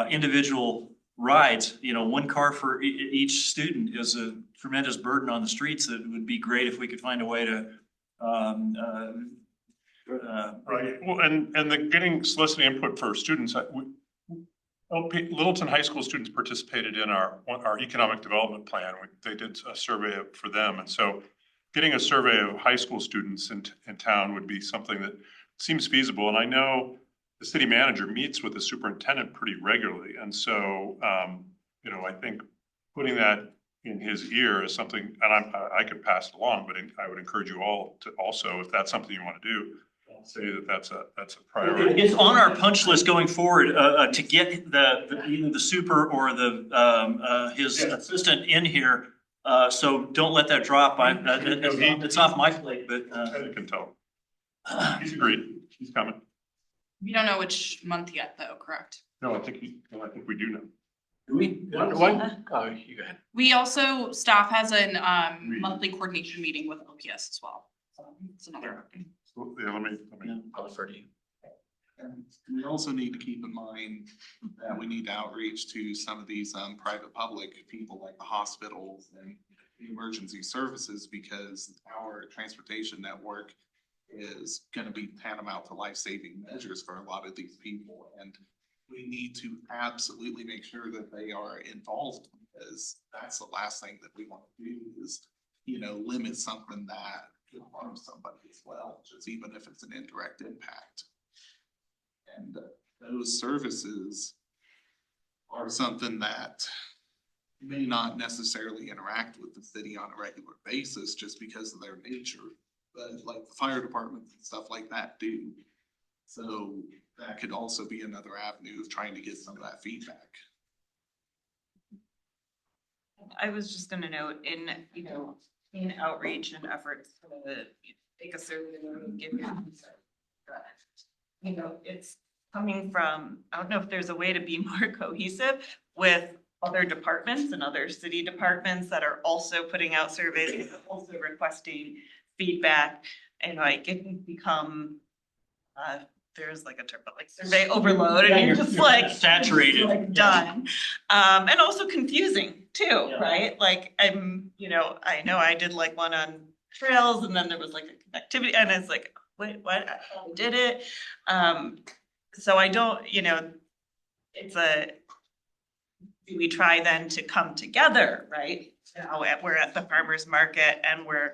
individual rides, you know, one car for each student is a tremendous burden on the streets. That would be great if we could find a way to. right. Well, and the soliciting input for students. Littleton High School students participated in our economic development plan. They did a survey for them, and so getting a survey of high school students in town would be something that seems feasible. And I know the city manager meets with the superintendent pretty regularly. And so, you know, I think putting that in his ear is something, and I could pass it along, but I would encourage you all to also, if that's something you want to do, say that that's a priority. It's on our punch list going forward, to get either the super or the, his assistant in here. So don't let that drop. It's off my plate, but. I can tell. He's agreed. He's coming. We don't know which month yet, though, correct? No, I think we do know. Do we? Oh, you go ahead. We also, staff has an monthly coordination meeting with LPS as well. So it's another. Yeah, let me. I'll defer to you. And we also need to keep in mind that we need to outreach to some of these private public people like the hospitals and the emergency services, because our transportation network is going to be tantamount to life-saving measures for a lot of these people. And we need to absolutely make sure that they are involved, because that's the last thing that we want to do is, you know, limit something that could harm somebody as well, just even if it's an indirect impact. And those services are something that may not necessarily interact with the city on a regular basis just because of their nature, but like the fire departments and stuff like that do. So that could also be another avenue of trying to get some of that feedback. I was just gonna note in, you know, in outreach and efforts to take a survey and give your insight. You know, it's coming from, I don't know if there's a way to be more cohesive with other departments and other city departments that are also putting out surveys, also requesting feedback. And like it can become, there's like a term, but like survey overload, and you're just like saturated, like done. And also confusing too, right? Like you know I did like one on trails, and then there was like a connectivity, and it's like, wait, what? I did it. So I don't, you know, do we try then to come together, right? Now we're at the farmer's market and we've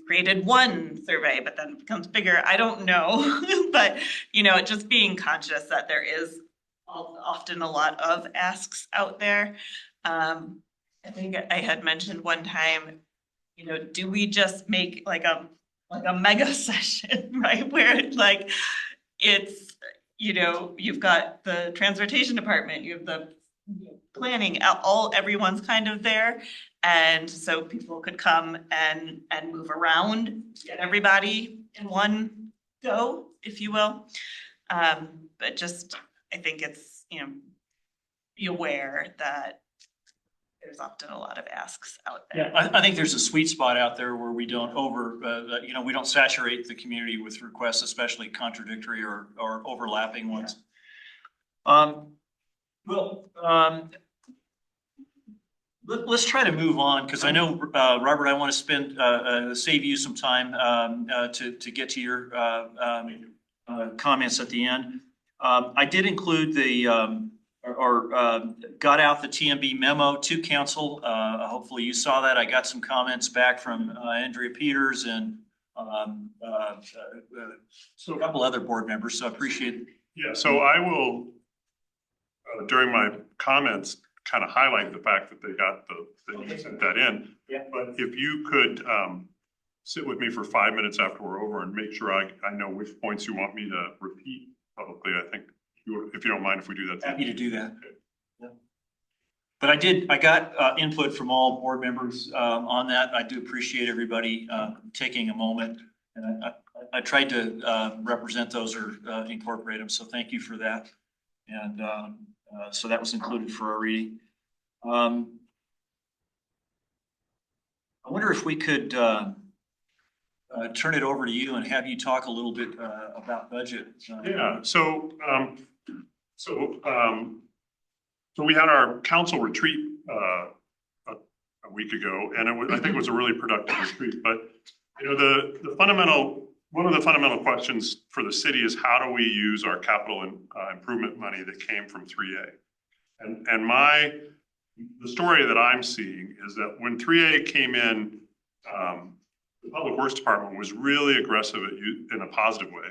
created one survey, but then it becomes bigger. I don't know, but you know, just being conscious that there is often a lot of asks out there. I think I had mentioned one time, you know, do we just make like a mega session, right? Where like it's, you know, you've got the transportation department, you have the planning, everyone's kind of there. And so people could come and move around, get everybody in one go, if you will. But just, I think it's, you know, be aware that there's often a lot of asks out there. Yeah, I think there's a sweet spot out there where we don't you know, we don't saturate the community with requests, especially contradictory or overlapping ones. Let's try to move on, because I know, Robert, I want to save you some time to get to your comments at the end. I did include got out the TMB memo to council. Hopefully you saw that. I got some comments back from Andrea Peters and so a couple other board members, so I appreciate it. Yeah, so I will, during my comments, kind of highlight the fact that they sent that in. Yeah. But if you could sit with me for 5 minutes after we're over and make sure I know which points you want me to repeat publicly, I think, if you don't mind if we do that. Happy to do that. Yeah. But I got input from all board members on that. I do appreciate everybody taking a moment. And I tried to represent those or incorporate them, so thank you for that. And so that was included for our reading. I wonder if we could turn it over to you and have you talk a little bit about budget. Yeah, so we had our council retreat a week ago, and I think it was a really productive retreat. But you know, one of the fundamental questions for the city is how do we use our capital improvement money that came from 3A? And the story that I'm seeing is that when 3A came in the Public Works Department was really aggressive in a positive way,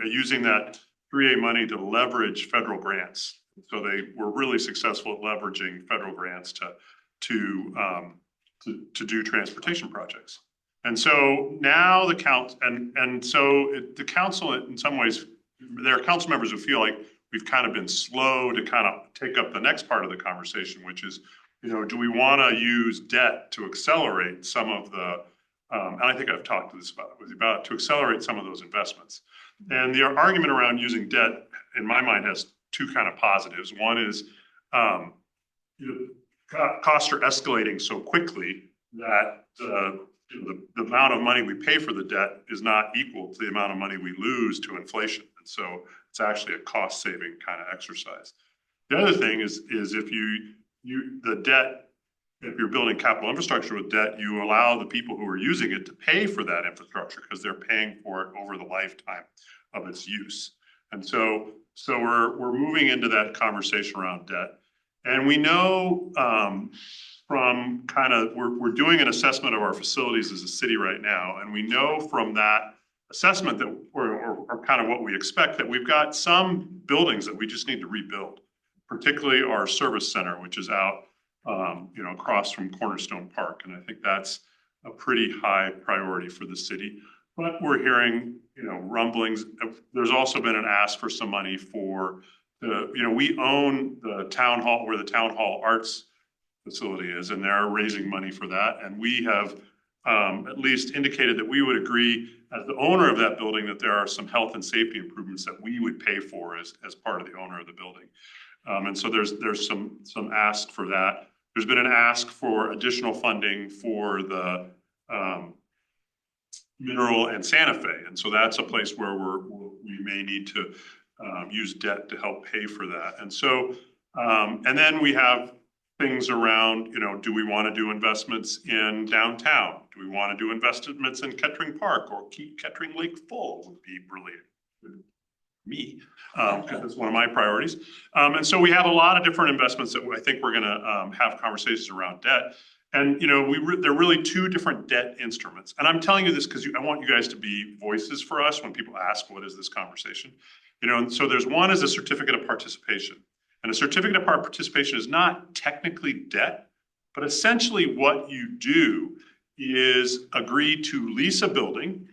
using that 3A money to leverage federal grants. So they were really successful at leveraging federal grants to do transportation projects. And so now the council, the council in some ways, there are council members who feel like we've kind of been slow to kind of take up the next part of the conversation, which is, do we want to use debt to accelerate some of the, and I think I've talked to this about to accelerate some of those investments. And the argument around using debt, in my mind, has two kind of positives. One is costs are escalating so quickly that the amount of money we pay for the debt is not equal to the amount of money we lose to inflation. And so it's actually a cost saving kind of exercise. The other thing is if the debt, if you're building capital infrastructure with debt, you allow the people who are using it to pay for that infrastructure because they're paying for it over the lifetime of its use. And so we're moving into that conversation around debt. And we know from we're doing an assessment of our facilities as a city right now. And we know from that assessment that or kind of what we expect, that we've got some buildings that we just need to rebuild, particularly our service center, which is out across from Cornerstone Park. And I think that's a pretty high priority for the city. But we're hearing, rumblings. There's also been an ask for some money for we own the town hall, where the town hall arts facility is, and they're raising money for that. And we have at least indicated that we would agree as the owner of that building that there are some health and safety improvements that we would pay for as part of the owner of the building. And so there's some ask for that. There's been an ask for additional funding for the Mineral and Santa Fe. And so that's a place where we may need to use debt to help pay for that. And so, and then we have things around, do we want to do investments in downtown? Do we want to do investments in Kettering Park or keep Kettering Lake full? Would be really me, because it's one of my priorities. And so we have a lot of different investments that I think we're going to have conversations around debt. And, there are really two different debt instruments. And I'm telling you this because I want you guys to be voices for us when people ask, what is this conversation? And so there's one is a certificate of participation. And a certificate of participation is not technically debt, but essentially what you do is agree to lease a building,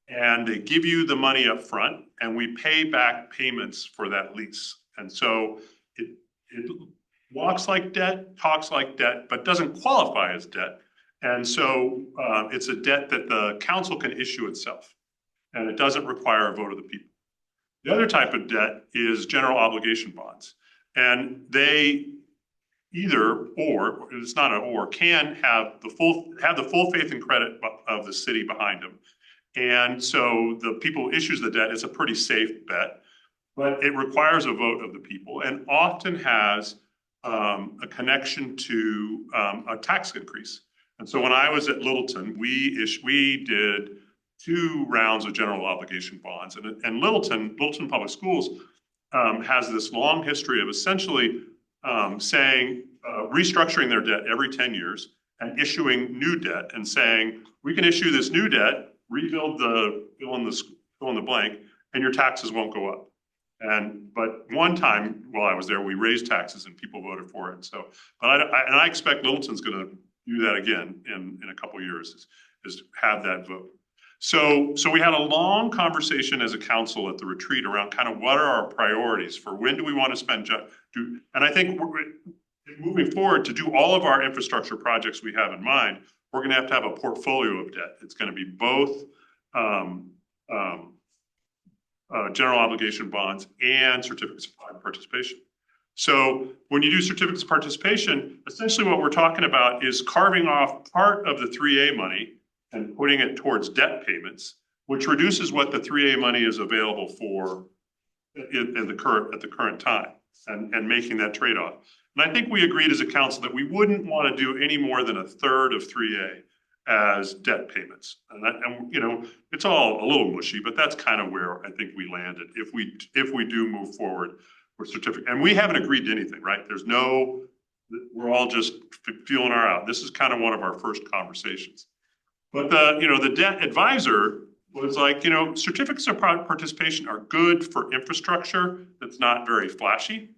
and they give you the money up front, and we pay back payments for that lease. And so it walks like debt, talks like debt, but doesn't qualify as debt. And so it's a debt that the council can issue itself, and it doesn't require a vote of the people. The other type of debt is general obligation bonds. And they either, or it's not an or, can have the full faith and credit of the city behind them. And so the people who issues the debt is a pretty safe bet, but it requires a vote of the people and often has a connection to a tax increase. And so when I was at Littleton, we did 2 rounds of general obligation bonds. And Littleton Public Schools has this long history of essentially restructuring their debt every 10 years and issuing new debt and saying, we can issue this new debt, rebuild the fill in the blank, and your taxes won't go up. But one time while I was there, we raised taxes and people voted for it. So, but I expect Littleton's going to do that again in a couple of years, is have that vote. So we had a long conversation as a council at the retreat around kind of what are our priorities for when do we want to spend, and I think moving forward to do all of our infrastructure projects we have in mind, we're going to have a portfolio of debt. It's going to be both general obligation bonds and certificates of participation. So when you do certificates of participation, essentially what we're talking about is carving off part of the 3A money and putting it towards debt payments, which reduces what the 3A money is available for at the current time, and making that trade-off. And I think we agreed as a council that we wouldn't want to do any more than 1/3 of 3A as debt payments. And it's all a little mushy, but that's kind of where I think we landed if we do move forward with certificate. And we haven't agreed to anything, right? We're all just feeling our out. This is kind of one of our first conversations. But the debt advisor was like, certificates of participation are good for infrastructure that's not very flashy.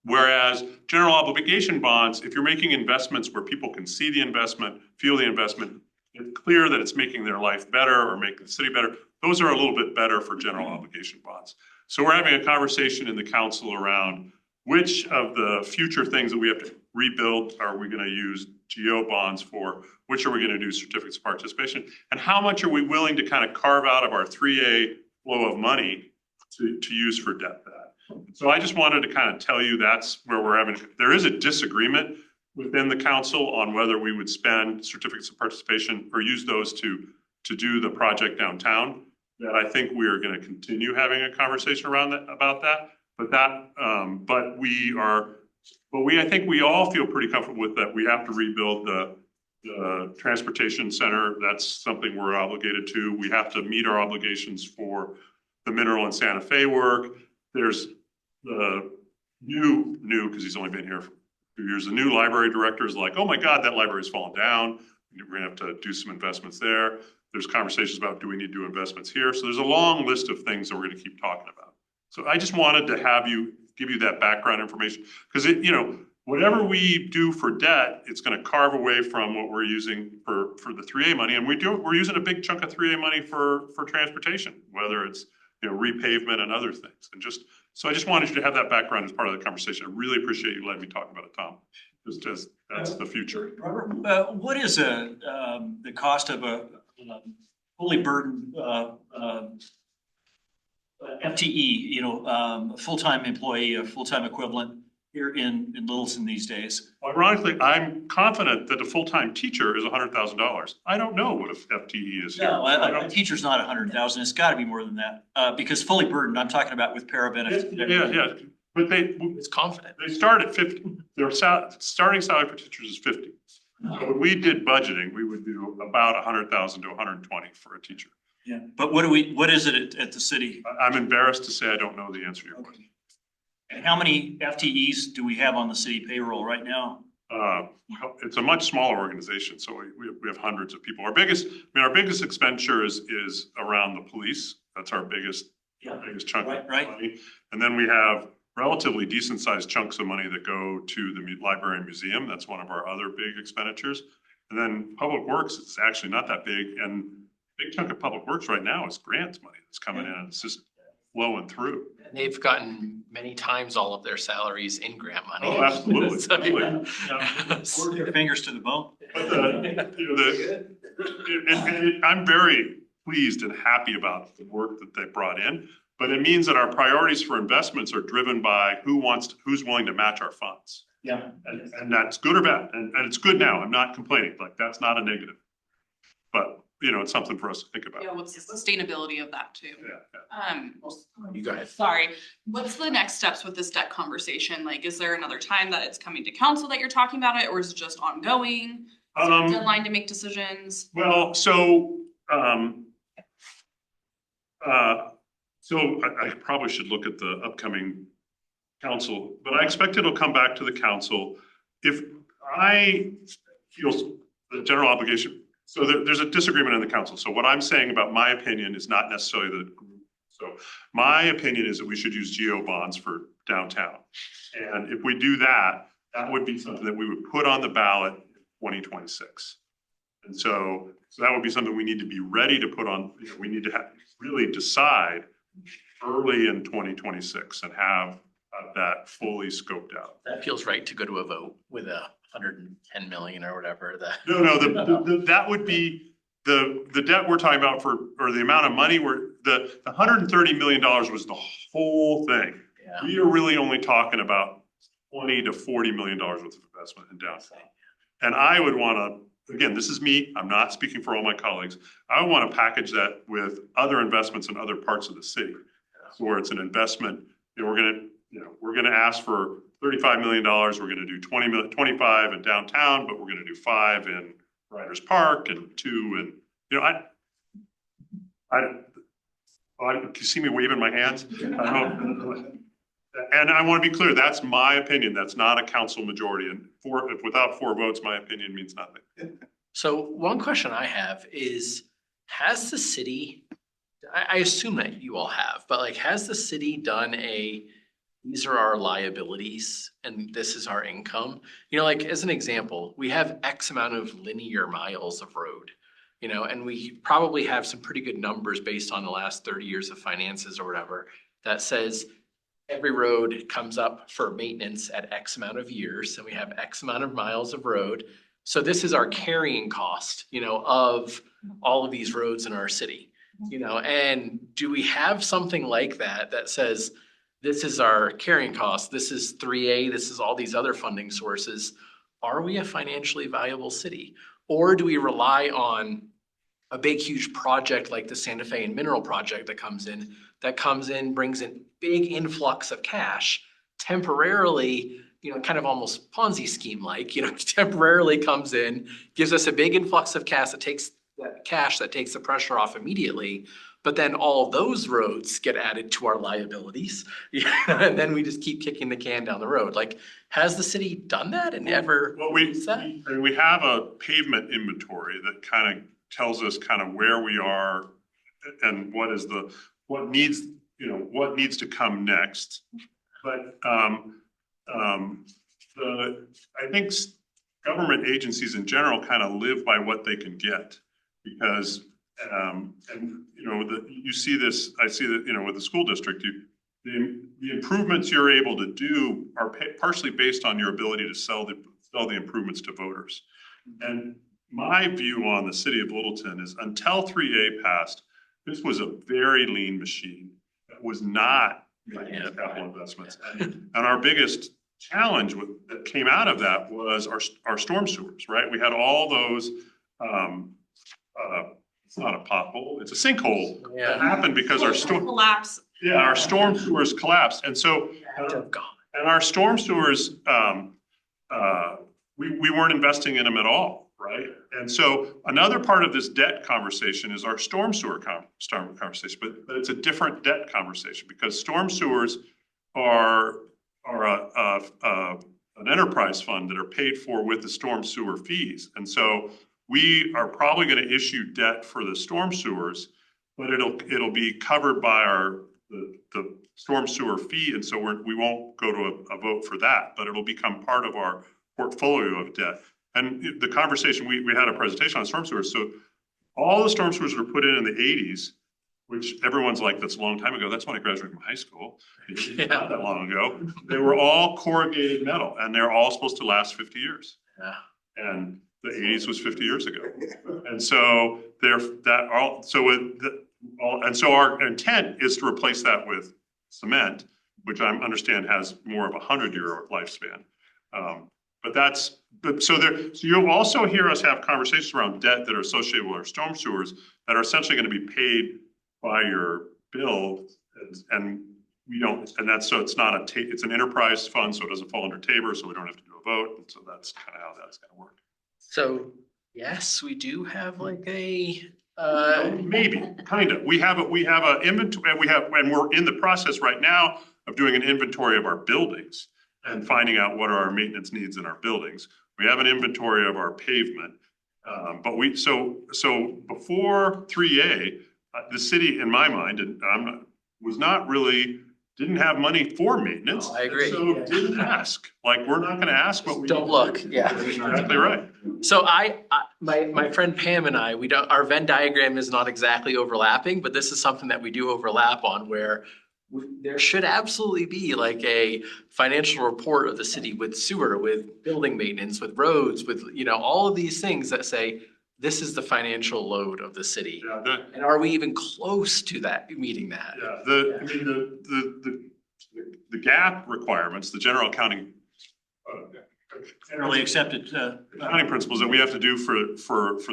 Whereas general obligation bonds, if you're making investments where people can see the investment, feel the investment, it's clear that it's making their life better or making the city better, those are a little bit better for general obligation bonds. So we're having a conversation in the council around which of the future things that we have to rebuild are we going to use GO bonds for, which are we going to do certificates of participation, and how much are we willing to kind of carve out of our 3A flow of money to use for debt that. So I just wanted to kind of tell you that's where we're having, there is a disagreement within the council on whether we would spend certificates of participation or use those to do the project downtown. That I think we are going to continue having a conversation around that, about that. But I think we all feel pretty comfortable with that. We have to rebuild the transportation center. That's something we're obligated to. We have to meet our obligations for the Mineral and Santa Fe work. There's the new, because he's only been here for 2 years, the new library director is like, oh my God, that library's fallen down. We're gonna have to do some investments there. There's conversations about, do we need to do investments here? So there's a long list of things that we're gonna keep talking about. So I just wanted to give you that background information, because whatever we do for debt, it's gonna carve away from what we're using for the 3A money. And we're using a big chunk of 3A money for transportation, whether it's repavement and other things. And so I just wanted you to have that background as part of the conversation. I really appreciate you letting me talk about it, Tom. Just as that's the future. Robert, what is the cost of a fully burdened FTE, full-time employee, a full-time equivalent here in Littleton these days? Ironically, I'm confident that a full-time teacher is $100,000. I don't know what a FTE is here. No, a teacher's not 100,000. It's got to be more than that, because fully burdened, I'm talking about with para benefits. Yeah. But It's confident. they start at 50. Their starting salary for teachers is 50. So when we did budgeting, we would do about 100,000 to 120 for a teacher. Yeah, but what is it at the city? I'm embarrassed to say I don't know the answer to your question. And how many FTEs do we have on the city payroll right now? It's a much smaller organization, so we have hundreds of people. Our biggest expenditure is around the police. That's our biggest chunk of money. And then we have relatively decent sized chunks of money that go to the library and museum. That's one of our other big expenditures. And then public works, it's actually not that big. And a big chunk of public works right now is grants money that's coming in. It's just flowing through. And they've gotten many times all of their salaries in grant money. Oh, absolutely. So, Work their fingers to the bone. And I'm very pleased and happy about the work that they brought in, but it means that our priorities for investments are driven by who's willing to match our funds. Yeah. And that's good or bad. And it's good now. I'm not complaining. Like, that's not a negative. But it's something for us to think about. Yeah, what's the sustainability of that too? Yeah. You go ahead. Sorry, what's the next steps with this debt conversation? Like, is there another time that it's coming to council that you're talking about it, or is it just ongoing? Is there a deadline to make decisions? Well, so I probably should look at the upcoming council, but I expect it'll come back to the council. If I feel the general obligation, so there's a disagreement in the council. So what I'm saying about my opinion is not necessarily the group. So my opinion is that we should use GO bonds for downtown. And if we do that, that would be something that we would put on the ballot in 2026. And so that would be something we need to be ready to put on. We need to really decide early in 2026 and have that fully scoped out. That feels right to go to a vote with 110 million or whatever. No, that would be the debt we're talking about or the amount of money the $130 million was the whole thing. Yeah. We are really only talking about $20 to $40 million worth of investment in downtown. And I would want to, again, this is me, I'm not speaking for all my colleagues. I would want to package that with other investments in other parts of the city. So where it's an investment, we're going to ask for $35 million. We're going to do 25 in downtown, but we're going to do 5 in Riders Park and 2 and can you see me waving my hands? And I want to be clear, that's my opinion. That's not a council majority. And without 4 votes, my opinion means nothing. So one question I have is, has the city, I assume that you all have, but like, has the city done these are our liabilities and this is our income? You know, like as an example, we have X amount of linear miles of road, you know, and we probably have some pretty good numbers based on the last 30 years of finances or whatever that says every road comes up for maintenance at X amount of years, and we have X amount of miles of road. So this is our carrying cost, you know, of all of these roads in our city, you know, and do we have something like that that says, this is our carrying cost, this is 3A, this is all these other funding sources. Are we a financially viable city? Or do we rely on a big, huge project like the Santa Fe and Mineral Project that comes in, brings in big influx of cash, temporarily, you know, kind of almost Ponzi scheme like, you know, temporarily comes in, gives us a big influx of cash that takes the pressure off immediately. But then all those roads get added to our liabilities. And then we just keep kicking the can down the road. Like, has the city done that and ever? Well, we have a pavement inventory that kind of tells us kind of where we are and what needs to come next. But I think government agencies in general kind of live by what they can get, because you see this, I see that, you know, with the school district, the improvements you're able to do are partially based on your ability to sell the improvements to voters. And my view on the city of Littleton is, until 3A passed, this was a very lean machine that was not making capital investments. And our biggest challenge that came out of that was our storm sewers, right? We had all those, it's not a pothole, it's a sinkhole that happened because our storm sewers collapsed. And so, and our storm sewers, we weren't investing in them at all, right? And so another part of this debt conversation is our storm sewer conversation, but it's a different debt conversation, because storm sewers are an enterprise fund that are paid for with the storm sewer fees. And so we are probably going to issue debt for the storm sewers, but it'll be covered by the storm sewer fee. And so we won't go to a vote for that, but it'll become part of our portfolio of debt. And the conversation, we had a presentation on storm sewers. So all the storm sewers were put in the 80s, which everyone's like, that's a long time ago. That's when I graduated from high school. Not that long ago. They were all corrugated metal, and they're all supposed to last 50 years. And the 80s was 50 years ago. And so our intent is to replace that with cement, which I understand has more of a 100-year lifespan. So you'll also hear us have conversations around debt that are associated with our storm sewers that are essentially going to be paid by your bill, and we don't, and that's, so it's not it's an enterprise fund, so it doesn't fall under Tabor, so we don't have to do a vote, and so that's kind of how that's going to work. So yes, we do have like a maybe, kind of. We have a inventory, and we're in the process right now of doing an inventory of our buildings and finding out what are our maintenance needs in our buildings. We have an inventory of our pavement, but so before 3A, the city, in my mind, and didn't have money for maintenance. I agree. So didn't ask. Like, we're not going to ask what we don't look. Yeah, exactly right. So my friend Pam and I, our Venn diagram is not exactly overlapping, but this is something that we do overlap on, where there should absolutely be like a financial report of the city with sewer, with building maintenance, with roads, with, you know, all of these things that say, this is the financial load of the city. Yeah, and are we even close to that, meeting that? Yeah, the GAAP requirements, the general accounting generally accepted accounting principles that we have to do for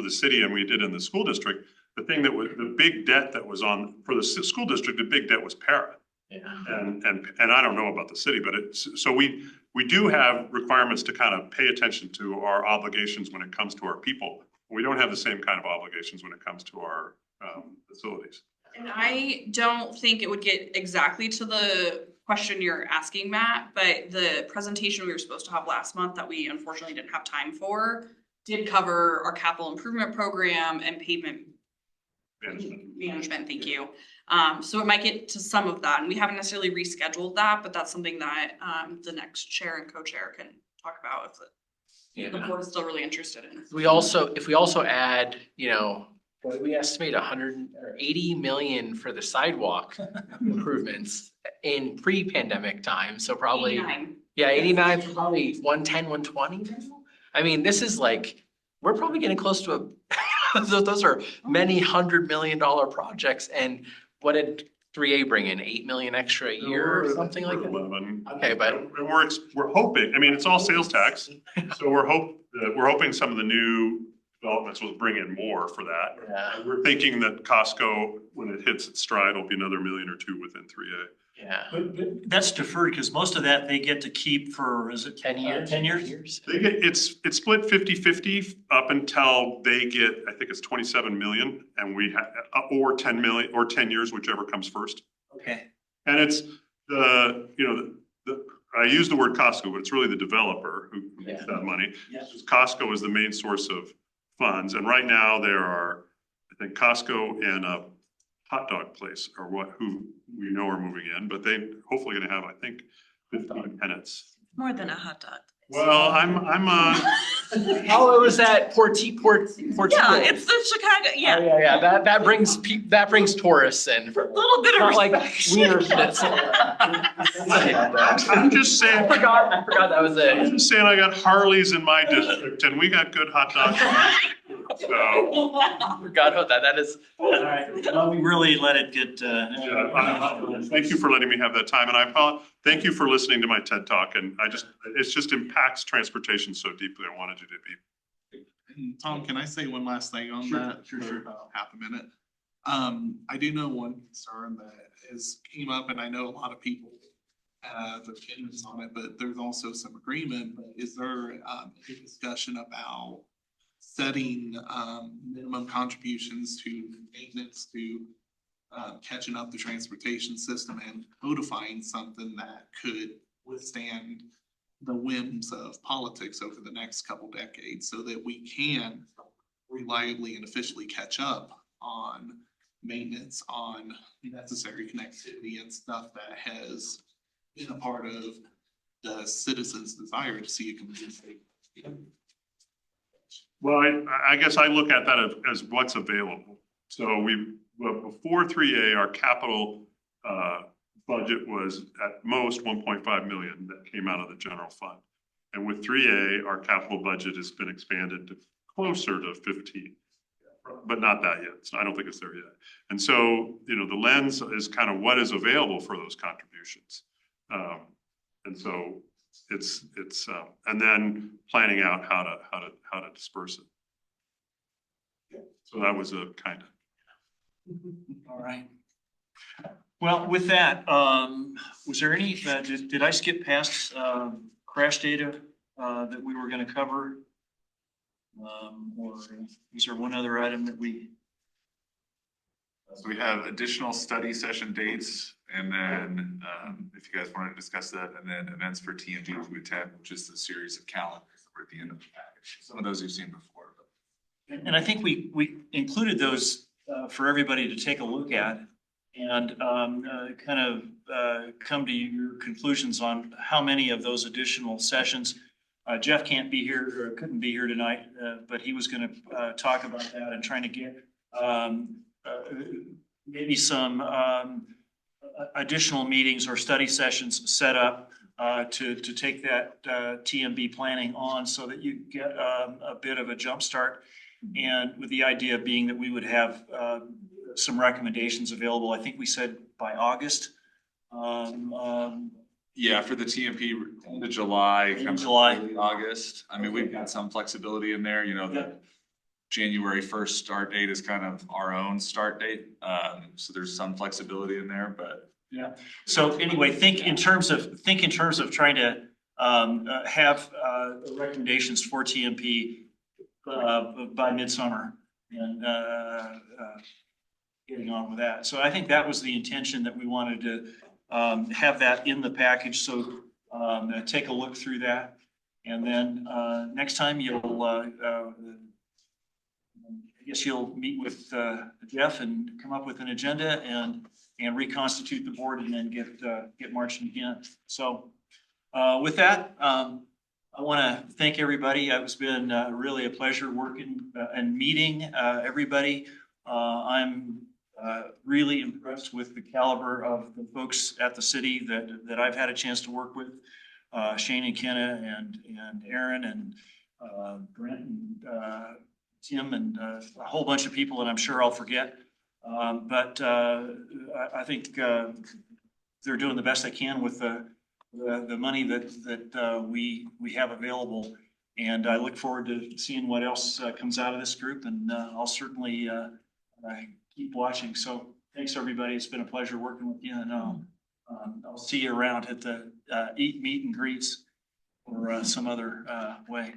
the city, and we did in the school district. The thing that was the big debt that was on for the school district, the big debt was para. Yeah. And I don't know about the city, but so we do have requirements to kind of pay attention to our obligations when it comes to our people. We don't have the same kind of obligations when it comes to our facilities. And I don't think it would get exactly to the question you're asking, Matt, but the presentation we were supposed to have last month that we unfortunately didn't have time for did cover our capital improvement program and pavement management, thank you. So it might get to some of that, and we haven't necessarily rescheduled that, but that's something that the next chair and co-chair can talk about if the board is still really interested in. If we also add, you know, what did we estimate, 180 million for the sidewalk improvements in pre-pandemic time, so probably. 89. Yeah, 89, probably 110, 120. I mean, this is like, we're probably getting close to those are many $100 million projects, and what did 3A bring in, 8 million extra a year or something like that? 11. Okay, but. And we're hoping, I mean, it's all sales tax, so we're hoping some of the new developments will bring in more for that. Yeah. We're thinking that Costco, when it hits its stride, will be another million or two within 3A. Yeah. But that's deferred because most of that they get to keep for, is it 10 years? 10 years? They get, it's split 50-50 up until they get, I think it's 27 million, and we have, or 10 million, or 10 years, whichever comes first. Okay. And it's I use the word Costco, but it's really the developer who gets that money. Yes. Costco is the main source of funds, and right now there are, I think Costco and a hot dog place are who we know are moving in, but they hopefully gonna have, I think, 15 tenants. More than a hot dog. Well, I'm Oh, it was that Portillo. Yeah, it's the Chicago, yeah. Oh, yeah, that brings tourists in. A little bit of Not like respect. Wiener Schnitzel. I'm just saying. I forgot that was it. I'm just saying I got Harley's in my district and we got good hot dogs. So. Forgot about that. That is. All right. Well, we really let it get. Thank you for letting me have that time, and thank you for listening to my TED Talk. And it just impacts transportation so deeply. I wanted you to be. Tom, can I say one last thing on that? Sure. For about half a minute. I do know one concern that has came up, and I know a lot of people have opinions on it, but there's also some agreement. But is there a discussion about setting minimum contributions to maintenance, to catching up the transportation system and codifying something that could withstand the whims of politics over the next couple decades so that we can reliably and efficiently catch up on maintenance, on necessary connectivity and stuff that has been a part of the citizens' desire to see a community. Well, I guess I look at that as what's available. So before 3A, our capital budget was at most 1.5 million that came out of the general fund. And with 3A, our capital budget has been expanded to closer to 15, but not that yet. So I don't think it's there yet. And so, the lens is kind of what is available for those contributions. And so it's and then planning out how to disperse it. So that was a kind of. All right. Well, with that, was there any, did I skip past crash data that we were going to cover? Or is there one other item that we? So we have additional study session dates, and then if you guys want to discuss that, and then events for TMD to attend, which is the series of calendars that were at the end of the package. Some of those you've seen before. And I think we included those for everybody to take a look at and kind of come to your conclusions on how many of those additional sessions. Jeff can't be here or couldn't be here tonight, but he was going to talk about that and trying to get maybe some additional meetings or study sessions set up to take that TMB planning on so that you get a bit of a jump start. And with the idea being that we would have some recommendations available, I think we said by August. Yeah, for the TMP, end of July, kind of early August. I mean, we've got some flexibility in there, the January 1st start date is kind of our own start date. So there's some flexibility in there, but. Yeah. So anyway, think in terms of trying to have recommendations for TMP by midsummer and getting on with that. So I think that was the intention, that we wanted to have that in the package. So take a look through that. And then next time I guess you'll meet with Jeff and come up with an agenda and reconstitute the board and then get marching again. So with that, I want to thank everybody. It's been really a pleasure working and meeting everybody. I'm really impressed with the caliber of the folks at the city that I've had a chance to work with. Shane and Kenna and Aaron and Brent and Tim and a whole bunch of people that I'm sure I'll forget. But I think they're doing the best they can with the money that we have available. And I look forward to seeing what else comes out of this group, and I'll certainly keep watching. So thanks, everybody. It's been a pleasure working with you, and I'll see you around at the eat, meet, and greets or some other way.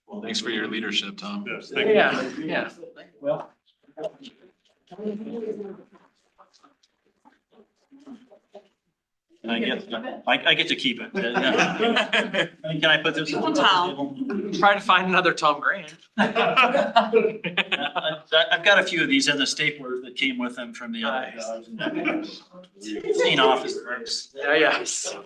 Well, thanks for your leadership, Tom. Yes, thank you. Yeah. Well. I get to keep it. Yeah. Can I put this? Tom. Try to find another Tom Grant. I've got a few of these in the staplers that came with them from the other. Seen office works. Yeah, yes.